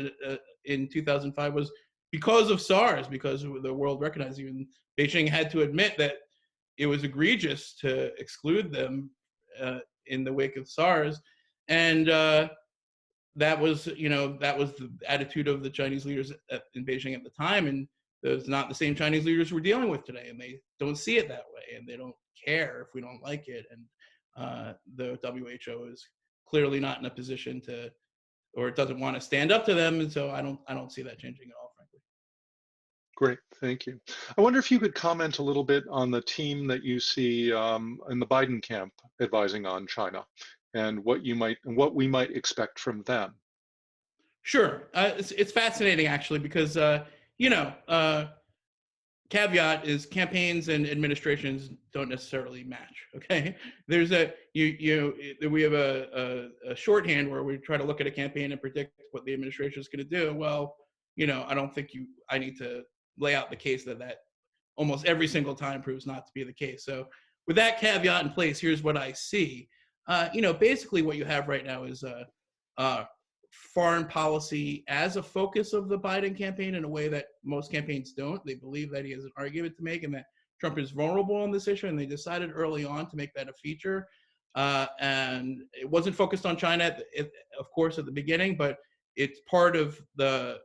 in 2005 was because of SARS, because the world recognized you, and Beijing had to admit that it was egregious to exclude them in the wake of SARS, and that was the attitude of the Chinese leaders in Beijing at the time, and those not the same Chinese leaders we're dealing with today, and they don't see it that way, and they don't care if we don't like it, and the WHO is clearly not in a position to, or it doesn't want to stand up to them, and so I don't see that changing at all, frankly. Great, thank you. I wonder if you could comment a little bit on the team that you see in the Biden camp advising on China, and what we might expect from them. Sure, it's fascinating actually because caveat is campaigns and administrations don't necessarily match. Okay, there's we have a shorthand where we try to look at a campaign and predict what the administration is going to do. Well, I don't think I need to lay out the case that almost every single time proves not to be the case. So with that caveat in place, here's what I see. Basically what you have right now is foreign policy as a focus of the Biden campaign in a way that most campaigns don't. They believe that he has an argument to make and that Trump is vulnerable on this issue, and they decided early on to make that a feature. And it wasn't focused on China, of course, at the beginning, but it's part of the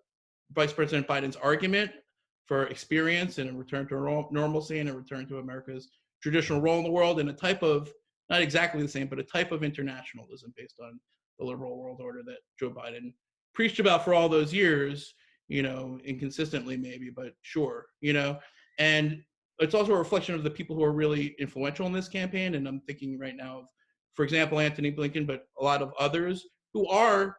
Vice President Biden's argument for experience and a return to normalcy and a return to America's traditional role in the world, and a type of, not exactly the same, but a type of internationalism based on the liberal world order that Joe Biden preached about for all those years, inconsistently maybe, but sure, and it's also a reflection of the people who are really influential in this campaign. And I'm thinking right now of, for example, Antony Blinken, but a lot of others who are,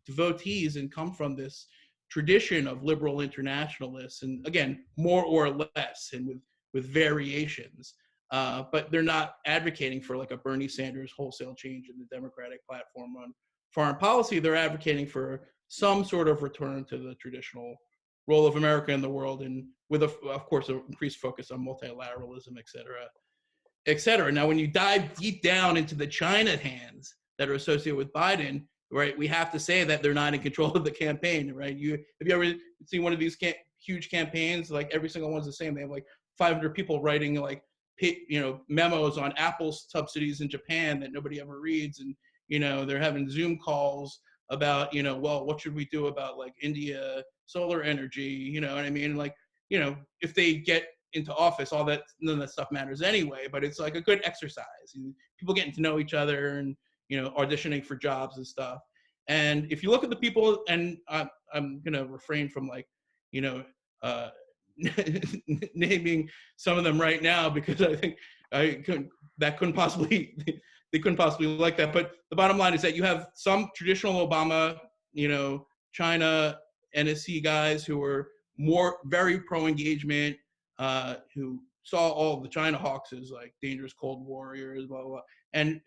devotees and come from this tradition of liberal internationalists, and again, more or less, and with variations. But they're not advocating for like a Bernie Sanders wholesale change in the Democratic platform on foreign policy. They're advocating for some sort of return to the traditional role of America in the world, and with, of course, an increased focus on multilateralism, et cetera, et cetera. Now, when you dive deep down into the China hands that are associated with Biden, right, we have to say that they're not in control of the campaign, right? Have you ever seen one of these huge campaigns? Like every single one's the same. They have like 500 people writing like memos on Apple's subsidies in Japan that nobody ever reads, and they're having Zoom calls about well, what should we do about like India solar energy? You know what I mean? Like if they get into office, all that, none of that stuff matters anyway. But it's like a good exercise. People getting to know each other and auditioning for jobs and stuff. And if you look at the people, and I'm gonna refrain from like naming some of them right now because I think they couldn't possibly like that. But the bottom line is that you have some traditional Obama, China NSC guys who are very pro engagement, who saw all the China hawks as like dangerous Cold Warriors, blah blah blah. And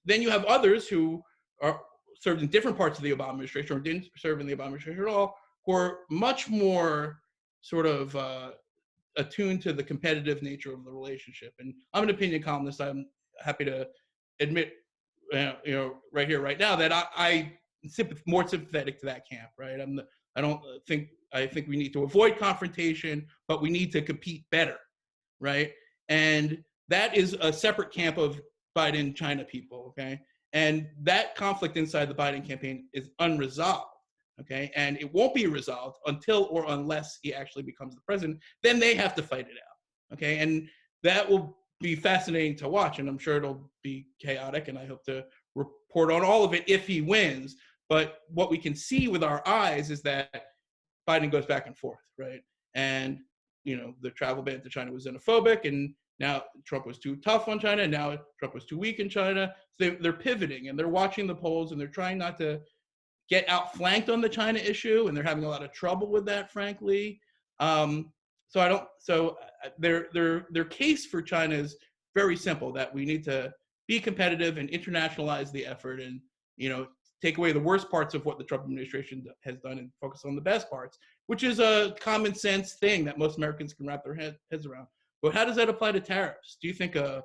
then you have others who are served in different parts of the Obama administration or didn't serve in the Obama administration at all, who are much more sort of attuned to the competitive nature of the relationship. And I'm an opinion columnist. I'm happy to admit, right here, right now, that I more sympathetic to that camp. Right. I think we need to avoid confrontation, but we need to compete better. Right. And that is a separate camp of Biden China people. Okay. And that conflict inside the Biden campaign is unresolved. Okay. And it won't be resolved until or unless he actually becomes the president. Then they have to fight it out. Okay. And that will be fascinating to watch. And I'm sure it'll be chaotic. And I hope to report on all of it if he wins. But what we can see with our eyes is that Biden goes back and forth. Right. And, the travel ban to China was xenophobic, and now Trump was too tough on China, and now Trump was too weak in China. So they're pivoting, and they're watching the polls, and they're trying not to get outflanked on the China issue, and they're having a lot of trouble with that, frankly. So their case for China is very simple: that we need to be competitive and internationalize the effort, and take away the worst parts of what the Trump administration has done and focus on the best parts, which is a common sense thing that most Americans can wrap their heads around. But how does that apply to tariffs? Do you think a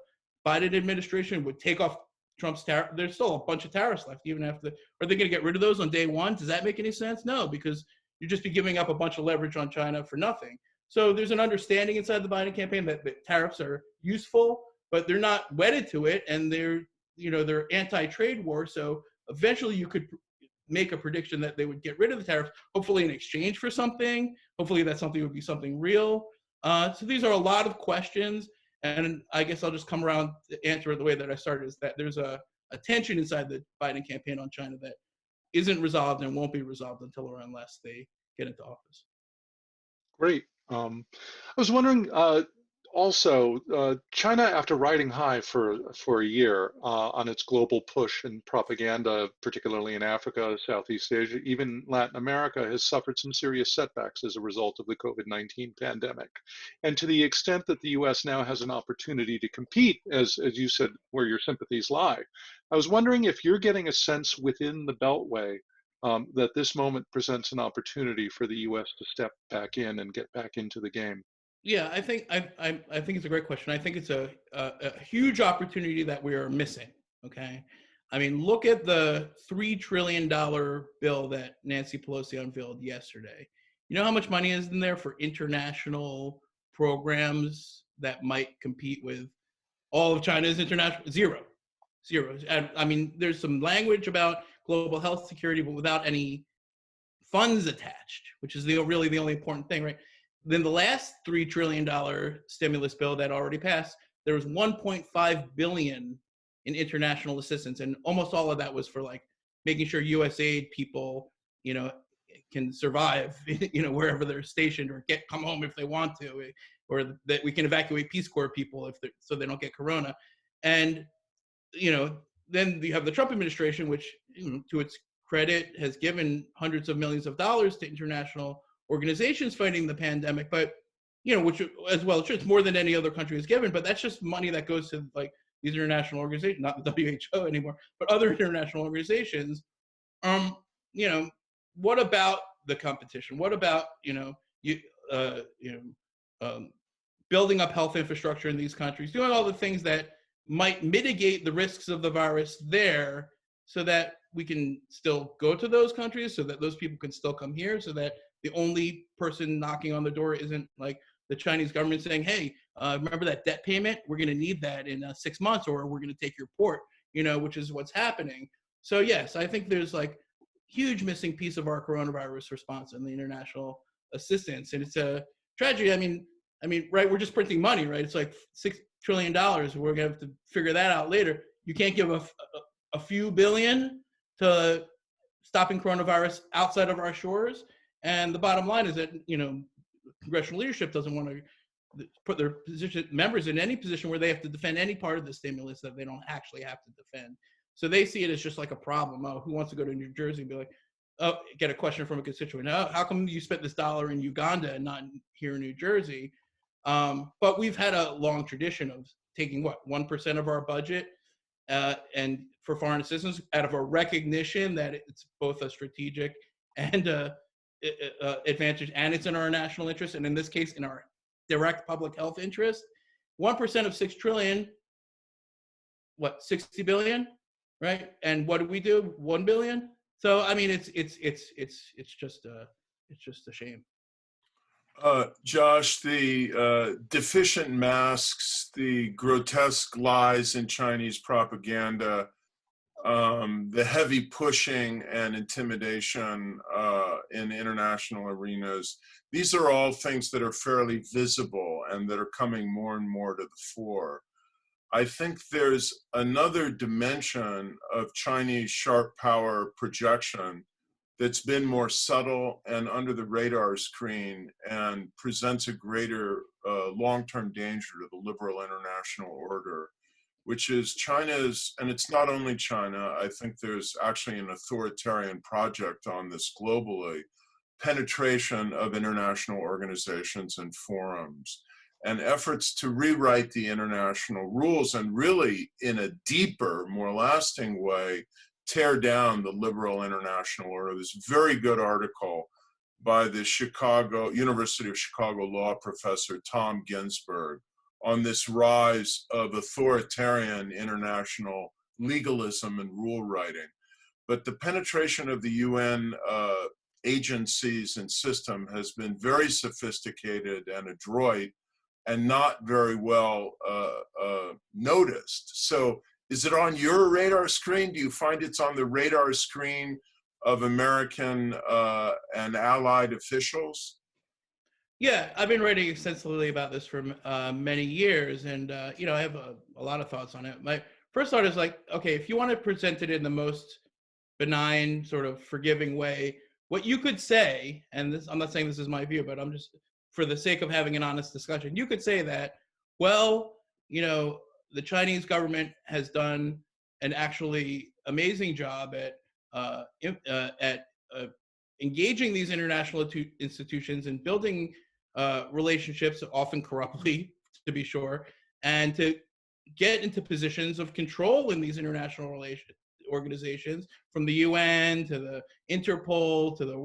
Biden administration would take off Trump's tariff? There's still a bunch of tariffs left, even after. Are they going to get rid of those on day one? Does that make any sense? No, because you'd just be giving up a bunch of leverage on China for nothing. So there's an understanding inside the Biden campaign that tariffs are useful, but they're not wedded to it, and they're anti-trade war. So eventually you could make a prediction that they would get rid of the tariffs, hopefully in exchange for something. Hopefully that something would be something real. So these are a lot of questions, and I guess I'll just come around to answer it the way that I started, is that there's a tension inside the Biden campaign on China that isn't resolved and won't be resolved until or unless they get into office. Great. I was wondering, also, China, after riding high for a year on its global push and propaganda, particularly in Africa, Southeast Asia, even Latin America, has suffered some serious setbacks as a result of the COVID-19 pandemic. And to the extent that the US now has an opportunity to compete, as you said, where your sympathies lie, I was wondering if you're getting a sense within the Beltway that this moment presents an opportunity for the US to step back in and get back into the game. Yeah, I think it's a great question. I think it's a huge opportunity that we are missing. Okay, I mean, look at the $3 trillion bill that Nancy Pelosi unveiled yesterday. You know how much money is in there for international programs that might compete with all of China's international? Zero. And I mean, there's some language about global health security, but without any funds attached, which is really the only important thing, right? Then the last $3 trillion stimulus bill that already passed, there was $1.5 billion in international assistance, and almost all of that was for like making sure USAID people, can survive, wherever they're stationed, or come home if they want to, or that we can evacuate Peace Corps people so they don't get corona. And then you have the Trump administration, which, to its credit, has given hundreds of millions of dollars to international organizations fighting the pandemic, but which as well, it's more than any other country has given, but that's just money that goes to like these international organizations, not the WHO anymore, but other international organizations. What about the competition? What about building up health infrastructure in these countries, doing all the things that might mitigate the risks of the virus there, so that we can still go to those countries, so that those people can still come here, so that the only person knocking on the door isn't like the Chinese government saying, hey, remember that debt payment? We're going to need that in 6 months, or we're going to take your port, which is what's happening. So yes, I think there's like huge missing piece of our coronavirus response and the international assistance. And it's a tragedy. I mean, right, we're just printing money, right? It's like $6 trillion. We're going to have to figure that out later. You can't give a few billion to stopping coronavirus outside of our shores. And the bottom line is that, congressional leadership doesn't want to put their members in any position where they have to defend any part of the stimulus that they don't actually have to defend. So they see it as just like a problem. Oh, who wants to go to New Jersey and be like, oh, get a question from a constituent. How come you spent this dollar in Uganda and not here in New Jersey? But we've had a long tradition of taking what 1% of our budget and for foreign assistance out of a recognition that it's both a strategic and advantage, and it's in our national interest, and in this case, in our direct public health interest. 1% of 6 trillion, what, 60 billion, right? And what do we do? 1 billion. So I mean, it's just a shame. Josh, the deficient masks, the grotesque lies in Chinese propaganda, the heavy pushing and intimidation in international arenas, these are all things that are fairly visible and that are coming more and more to the fore. I think there's another dimension of Chinese sharp power projection that's been more subtle and under the radar screen and presents a greater long-term danger to the liberal international order, which is China's, and it's not only China, I think there's actually an authoritarian project on this globally, penetration of international organizations and forums, and efforts to rewrite the international rules and really, in a deeper, more lasting way, tear down the liberal international order. There's a very good article by the University of Chicago law professor Tom Ginsburg on this rise of authoritarian international legalism and rule writing. But the penetration of the UN agencies and system has been very sophisticated and adroit and not very well noticed. So is it on your radar screen? Do you find it's on the radar screen of American and allied officials? Yeah, I've been writing extensively about this for many years, and I have a lot of thoughts on it. My first thought is like, okay, if you want to present it in the most benign, sort of forgiving way, what you could say, and this, I'm not saying this is my view, but I'm just for the sake of having an honest discussion, you could say that, well, the Chinese government has done an actually amazing job at engaging these international institutions and building relationships, often corruptly, to be sure, and to get into positions of control in these international organizations, from the UN to the Interpol to the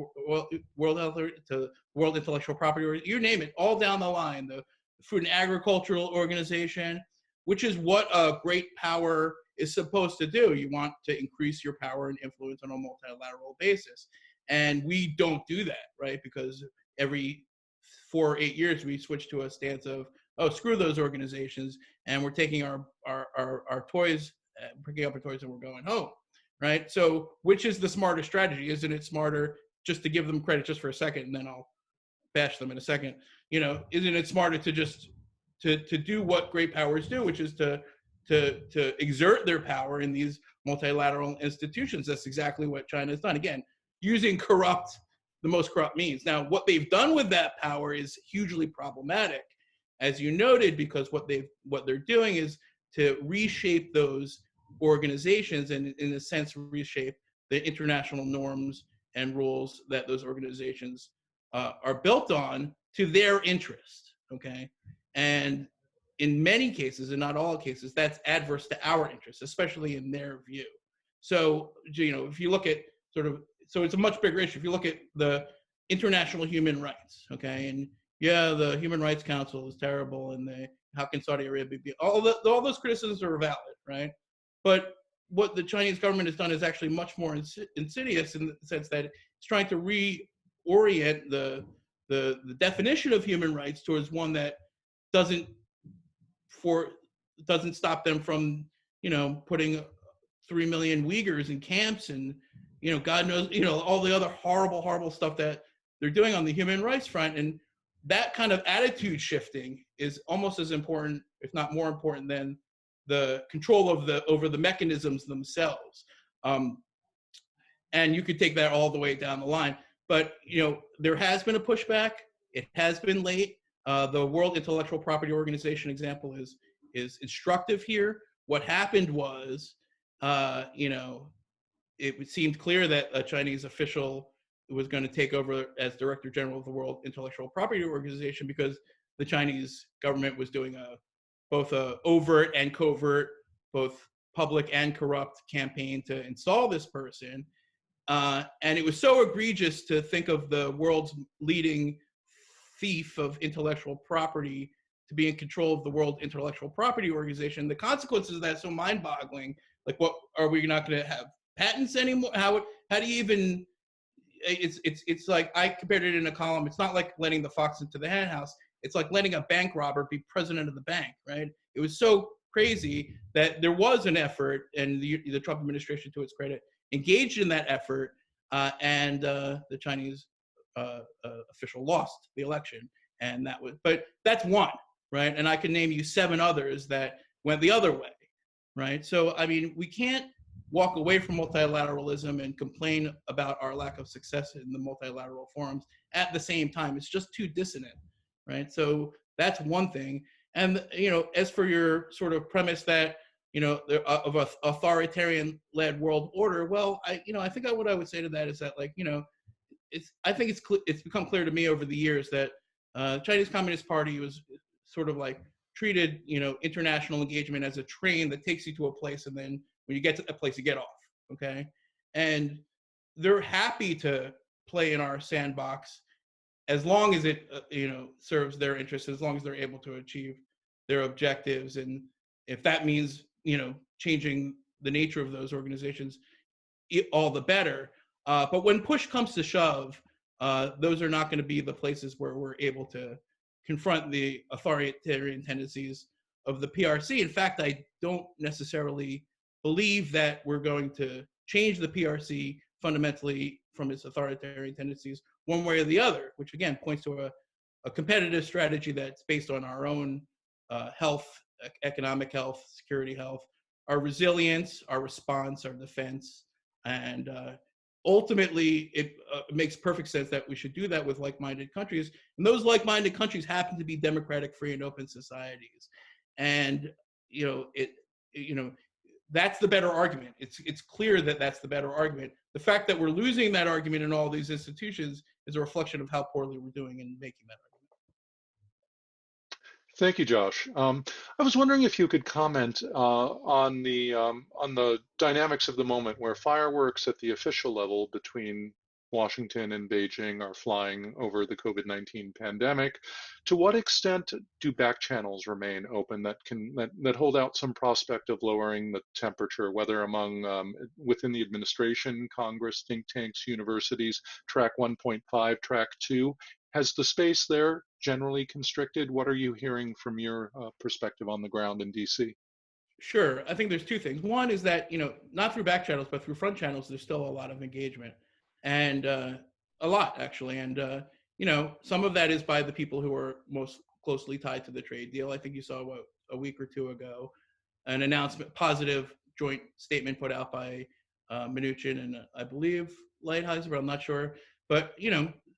World Health to World Intellectual Property, you name it, all down the line. The Food and Agricultural Organization, which is what a great power is supposed to do. You want to increase your power and influence on a multilateral basis. And we don't do that, right? Because every 4 or 8 years, we switch to a stance of, oh, screw those organizations, and we're taking our toys, picking up our toys, and we're going home, right? So which is the smarter strategy? Isn't it smarter just to give them credit just for a second, and then I'll bash them in a second? Isn't it smarter to just to do what great powers do, which is to exert their power in these multilateral institutions? That's exactly what China has done. Again, using the most corrupt means. Now, what they've done with that power is hugely problematic, as you noted, because what they're doing is to reshape those organizations and, in a sense, reshape the international norms and rules that those organizations are built on to their interest. Okay, and in many cases, and not all cases, that's adverse to our interests, especially in their view. So, if you look at so it's a much bigger issue. If you look at the international human rights, okay, and yeah, the Human Rights Council is terrible, and how can Saudi Arabia be? All those criticisms are valid, right? But what the Chinese government has done is actually much more insidious, in the sense that it's trying to reorient the definition of human rights towards one that doesn't stop them from putting 3 million Uyghurs in camps, and God knows all the other horrible stuff that they're doing on the human rights front. And that kind of attitude shifting is almost as important, if not more important, than the control over the mechanisms themselves. And you could take that all the way down the line. But there has been a pushback. It has been late. The World Intellectual Property Organization example is instructive here. What happened was, it seemed clear that a Chinese official was going to take over as Director General of the World Intellectual Property Organization, because the Chinese government was doing both a overt and covert, both public and corrupt campaign to install this person. And it was so egregious to think of the world's leading thief of intellectual property to be in control of the World Intellectual Property Organization. The consequences of that are so mind-boggling. Like, what are we not going to have patents anymore? How do you even? It's like, I compared it in a column. It's not like letting the fox into the hen house. It's like letting a bank robber be president of the bank, right? It was so crazy that there was an effort, and the Trump administration, to its credit, engaged in that effort, and the Chinese official lost the election, and but that's one, right? And I can name you 7 others that went the other way, right? So I mean, we can't walk away from multilateralism and complain about our lack of success in the multilateral forums at the same time. It's just too dissonant, right? So that's one thing. And as for your sort of premise that of an authoritarian-led world order, well, I think what I would say to that is that, like, I think it's become clear to me over the years that Chinese Communist Party was sort of like treated international engagement as a train that takes you to a place, and then when you get to that place, you get off. Okay, and they're happy to play in our sandbox as long as it serves their interests, as long as they're able to achieve their objectives, and if that means changing the nature of those organizations, all the better. But when push comes to shove, those are not going to be the places where we're able to confront the authoritarian tendencies of the PRC. In fact, I don't necessarily believe that we're going to change the PRC fundamentally from its authoritarian tendencies one way or the other, which again points to a competitive strategy that's based on our own health, economic health, security health, our resilience, our response, our defense. And ultimately, it makes perfect sense that we should do that with like-minded countries. And those like-minded countries happen to be democratic, free, and open societies. And that's the better argument. It's clear that that's the better argument. The fact that we're losing that argument in all these institutions is a reflection of how poorly we're doing in making that argument. Thank you, Josh. I was wondering if you could comment on the dynamics of the moment where fireworks at the official level between Washington and Beijing are flying over the COVID-19 pandemic. To what extent do back channels remain open that hold out some prospect of lowering the temperature, whether among within the administration, Congress, think tanks, universities, track 1.5, track 2? Has the space there generally constricted? What are you hearing from your perspective on the ground in DC? Sure. I think there's 2 things. One is that, not through back channels, but through front channels, there's still a lot of engagement, and a lot, actually. And, some of that is by the people who are most closely tied to the trade deal. I think you saw, a week or 2 ago, an announcement, positive joint statement put out by Mnuchin and I believe Lighthizer, but I'm not sure. But,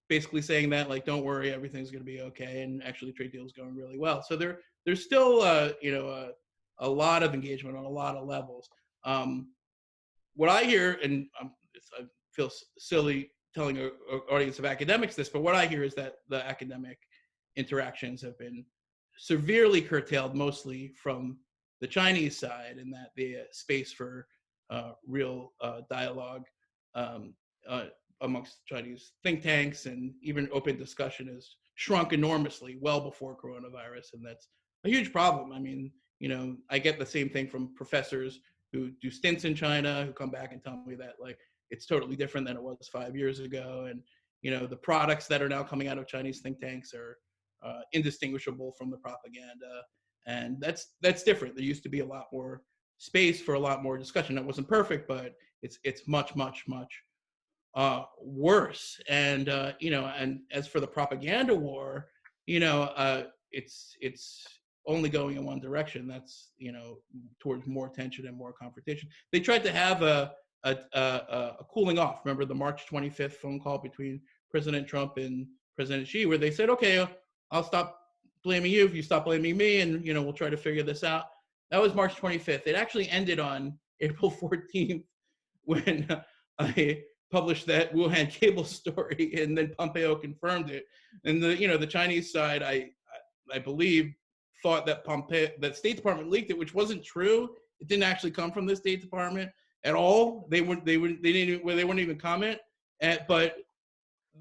basically saying that, like, don't worry, everything's going to be okay. And actually, trade deal is going really well. So there's still, a lot of engagement on a lot of levels. What I hear, and I feel silly telling an audience of academics this, but what I hear is that the academic interactions have been severely curtailed, mostly from the Chinese side, and that the space for real dialogue amongst Chinese think tanks and even open discussion has shrunk enormously well before coronavirus. And that's a huge problem. I mean, I get the same thing from professors who do stints in China, who come back and tell me that, like, it's totally different than it was 5 years ago. And, the products that are now coming out of Chinese think tanks are indistinguishable from the propaganda. And that's different. There used to be a lot more space for a lot more discussion. That wasn't perfect, but it's much, much, much worse. And and as for the propaganda war, it's only going in one direction. That's towards more tension and more confrontation. They tried to have a cooling off. Remember the March 25th phone call between President Trump and President Xi, where they said, "Okay, I'll stop blaming you if you stop blaming me, and we'll try to figure this out." That was March 25th. It actually ended on April 14th when I published that Wuhan cable story, and then Pompeo confirmed it. And the Chinese side, I believe, thought that that State Department leaked it, which wasn't true. It didn't actually come from the State Department at all. They weren't even comment. But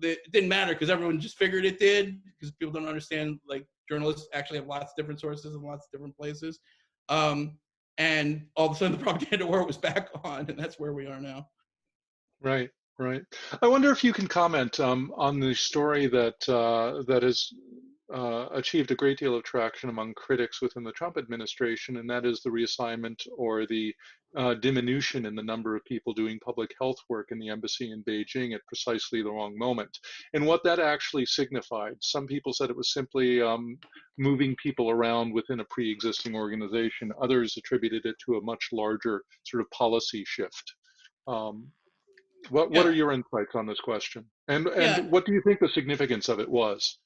it didn't matter because everyone just figured it did, because people don't understand, like, journalists actually have lots of different sources in lots of different places. And all of a sudden the propaganda war was back on, and that's where we are now. Right, right. I wonder if you can comment on the story that has achieved a great deal of traction among critics within the Trump administration, and that is the reassignment or the diminution in the number of people doing public health work in the embassy in Beijing at precisely the wrong moment, and what that actually signified. Some people said it was simply moving people around within a pre-existing organization. Others attributed it to a much larger sort of policy shift. Um, what are Yeah, your insights on this question? And yeah, what do you think the significance of it was?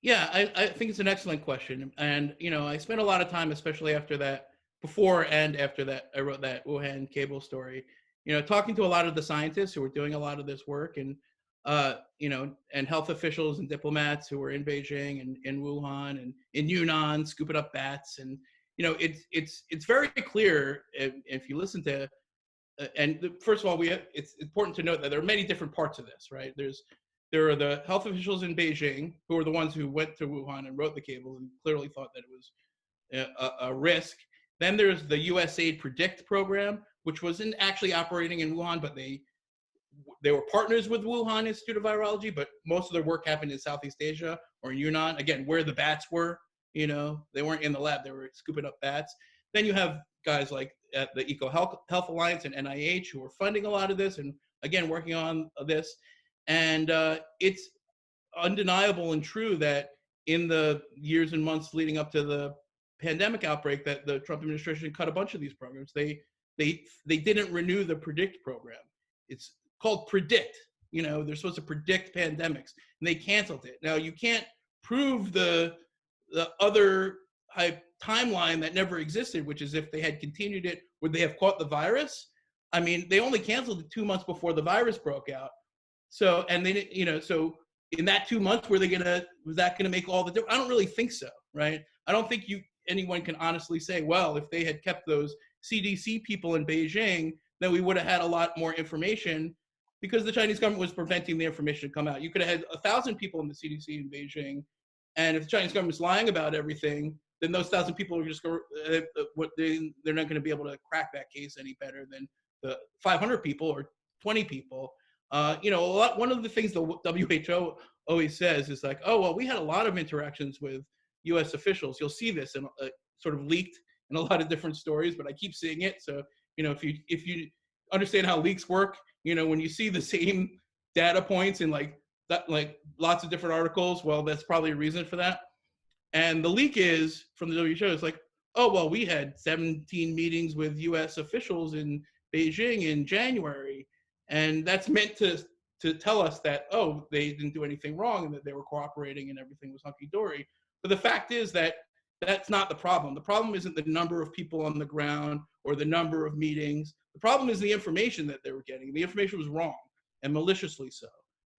yeah. I think it's an excellent question, and I spent a lot of time, especially after that, before and after that, I wrote that Wuhan cable story. Talking to a lot of the scientists who were doing a lot of this work, and and health officials and diplomats who were in Beijing and in Wuhan and in Yunnan scooping up bats, and it's very clear if you listen to. First of all, it's important to note that there are many different parts of this, right? There are the health officials in Beijing who are the ones who went to Wuhan and wrote the cables and clearly thought that it was a risk. Then there's the USAID Predict program, which wasn't actually operating in Wuhan, but they were partners with Wuhan Institute of Virology, but most of their work happened in Southeast Asia or in Yunnan, again, where the bats were. They weren't in the lab, they were scooping up bats. Then you have guys like at the Eco Health Alliance and NIH who are funding a lot of this and, again, working on this. And it's undeniable and true that in the years and months leading up to the pandemic outbreak, that the Trump administration cut a bunch of these programs. They didn't renew the Predict program. It's called Predict. They're supposed to predict pandemics, and they canceled it. Now, you can't prove the other timeline that never existed, which is if they had continued it, would they have caught the virus? I mean, they only canceled it 2 months before the virus broke out. So, and then, so in that 2 months, was that gonna make all the difference? I don't really think so, right? I don't think anyone can honestly say, well, if they had kept those CDC people in Beijing, then we would have had a lot more information, because the Chinese government was preventing the information to come out. You could have had 1,000 people in the CDC in Beijing, and if the Chinese government's lying about everything, then those 1,000 people are just they're not going to be able to crack that case any better than the 500 people or 20 people. One of the things the WHO always says is like, oh, well, we had a lot of interactions with U.S. officials. You'll see this in sort of leaked in a lot of different stories, but I keep seeing it. So, if you understand how leaks work, when you see the same data points in like lots of different articles, well, that's probably a reason for that. And the leak is from the WHO. It's like, oh, well, we had 17 meetings with U.S. officials in Beijing in January, and that's meant to tell us that, oh, they didn't do anything wrong and that they were cooperating and everything was hunky-dory. But the fact is that that's not the problem. The problem isn't the number of people on the ground or the number of meetings. The problem is the information that they were getting. The information was wrong, and maliciously so.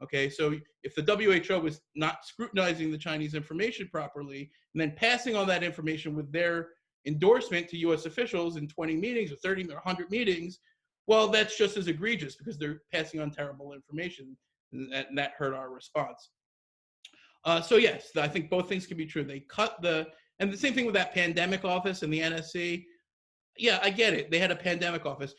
Okay, so if the WHO was not scrutinizing the Chinese information properly and then passing on that information with their endorsement to US officials in 20 meetings or 30 or 100 meetings, well, that's just as egregious, because they're passing on terrible information, and that hurt our response. So yes, I think both things can be true. They cut and the same thing with that pandemic office and the NSC. Yeah, I get it. They had a pandemic office.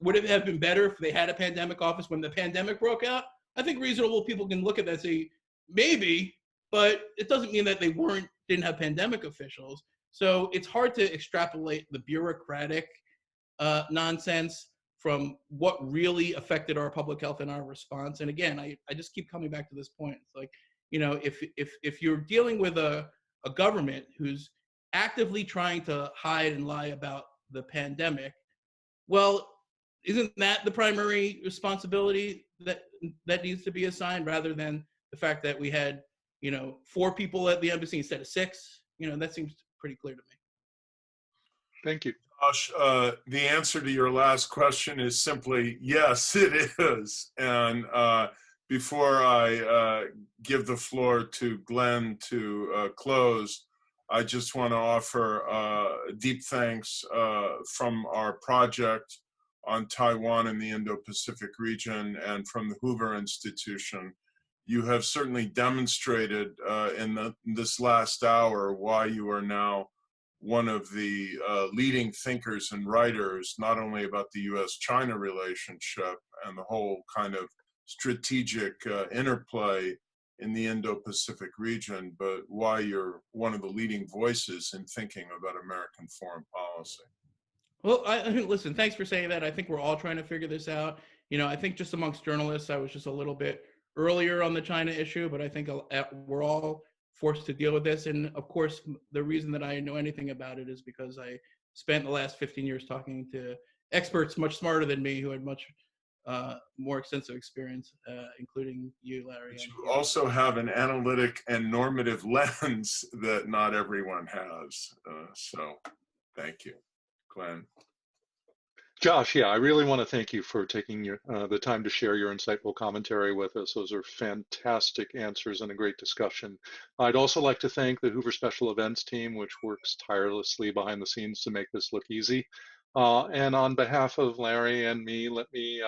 Would it have been better if they had a pandemic office when the pandemic broke out? I think reasonable people can look at that and say, maybe, but it doesn't mean that they didn't have pandemic officials. So it's hard to extrapolate the bureaucratic nonsense from what really affected our public health and our response. And again, I just keep coming back to this point. It's like, if you're dealing with a government who's actively trying to hide and lie about the pandemic, well, isn't that the primary responsibility that needs to be assigned, rather than the fact that we had 4 people at the embassy instead of 6? That seems pretty clear to me. Thank you. Josh, the answer to your last question is simply yes, it is. And before I give the floor to Glenn to close, I just want to offer deep thanks from our project on Taiwan and the Indo-Pacific region and from the Hoover Institution. You have certainly demonstrated in this last hour why you are now one of the leading thinkers and writers, not only about the US-China relationship and the whole kind of strategic interplay in the Indo-Pacific region, but why you're one of the leading voices in thinking about American foreign policy. Well, listen, thanks for saying that. I think we're all trying to figure this out. You know, I think just amongst journalists, I was just a little bit earlier on the China issue, but I think we're all forced to deal with this. And of course, the reason that I know anything about it is because I spent the last 15 years talking to experts much smarter than me who had much more extensive experience, including you, Larry. But you also have an analytic and normative lens that not everyone has. So thank you, Glenn. Josh, yeah, I really want to thank you for taking the time to share your insightful commentary with us. Those are fantastic answers and a great discussion. I'd also like to thank the Hoover Special Events team, which works tirelessly behind the scenes to make this look easy. And on behalf of Larry and me, let me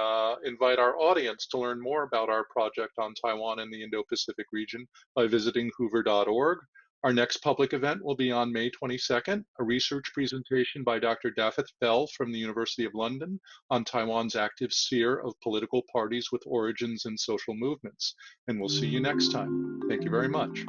invite our audience to learn more about our project on Taiwan and the Indo-Pacific region by visiting hoover.org. Our next public event will be on May 22nd, a research presentation by Dr. Dafydd Bell from the University of London on Taiwan's active sphere of political parties with origins in social movements. And we'll see you next time. Thank you very much.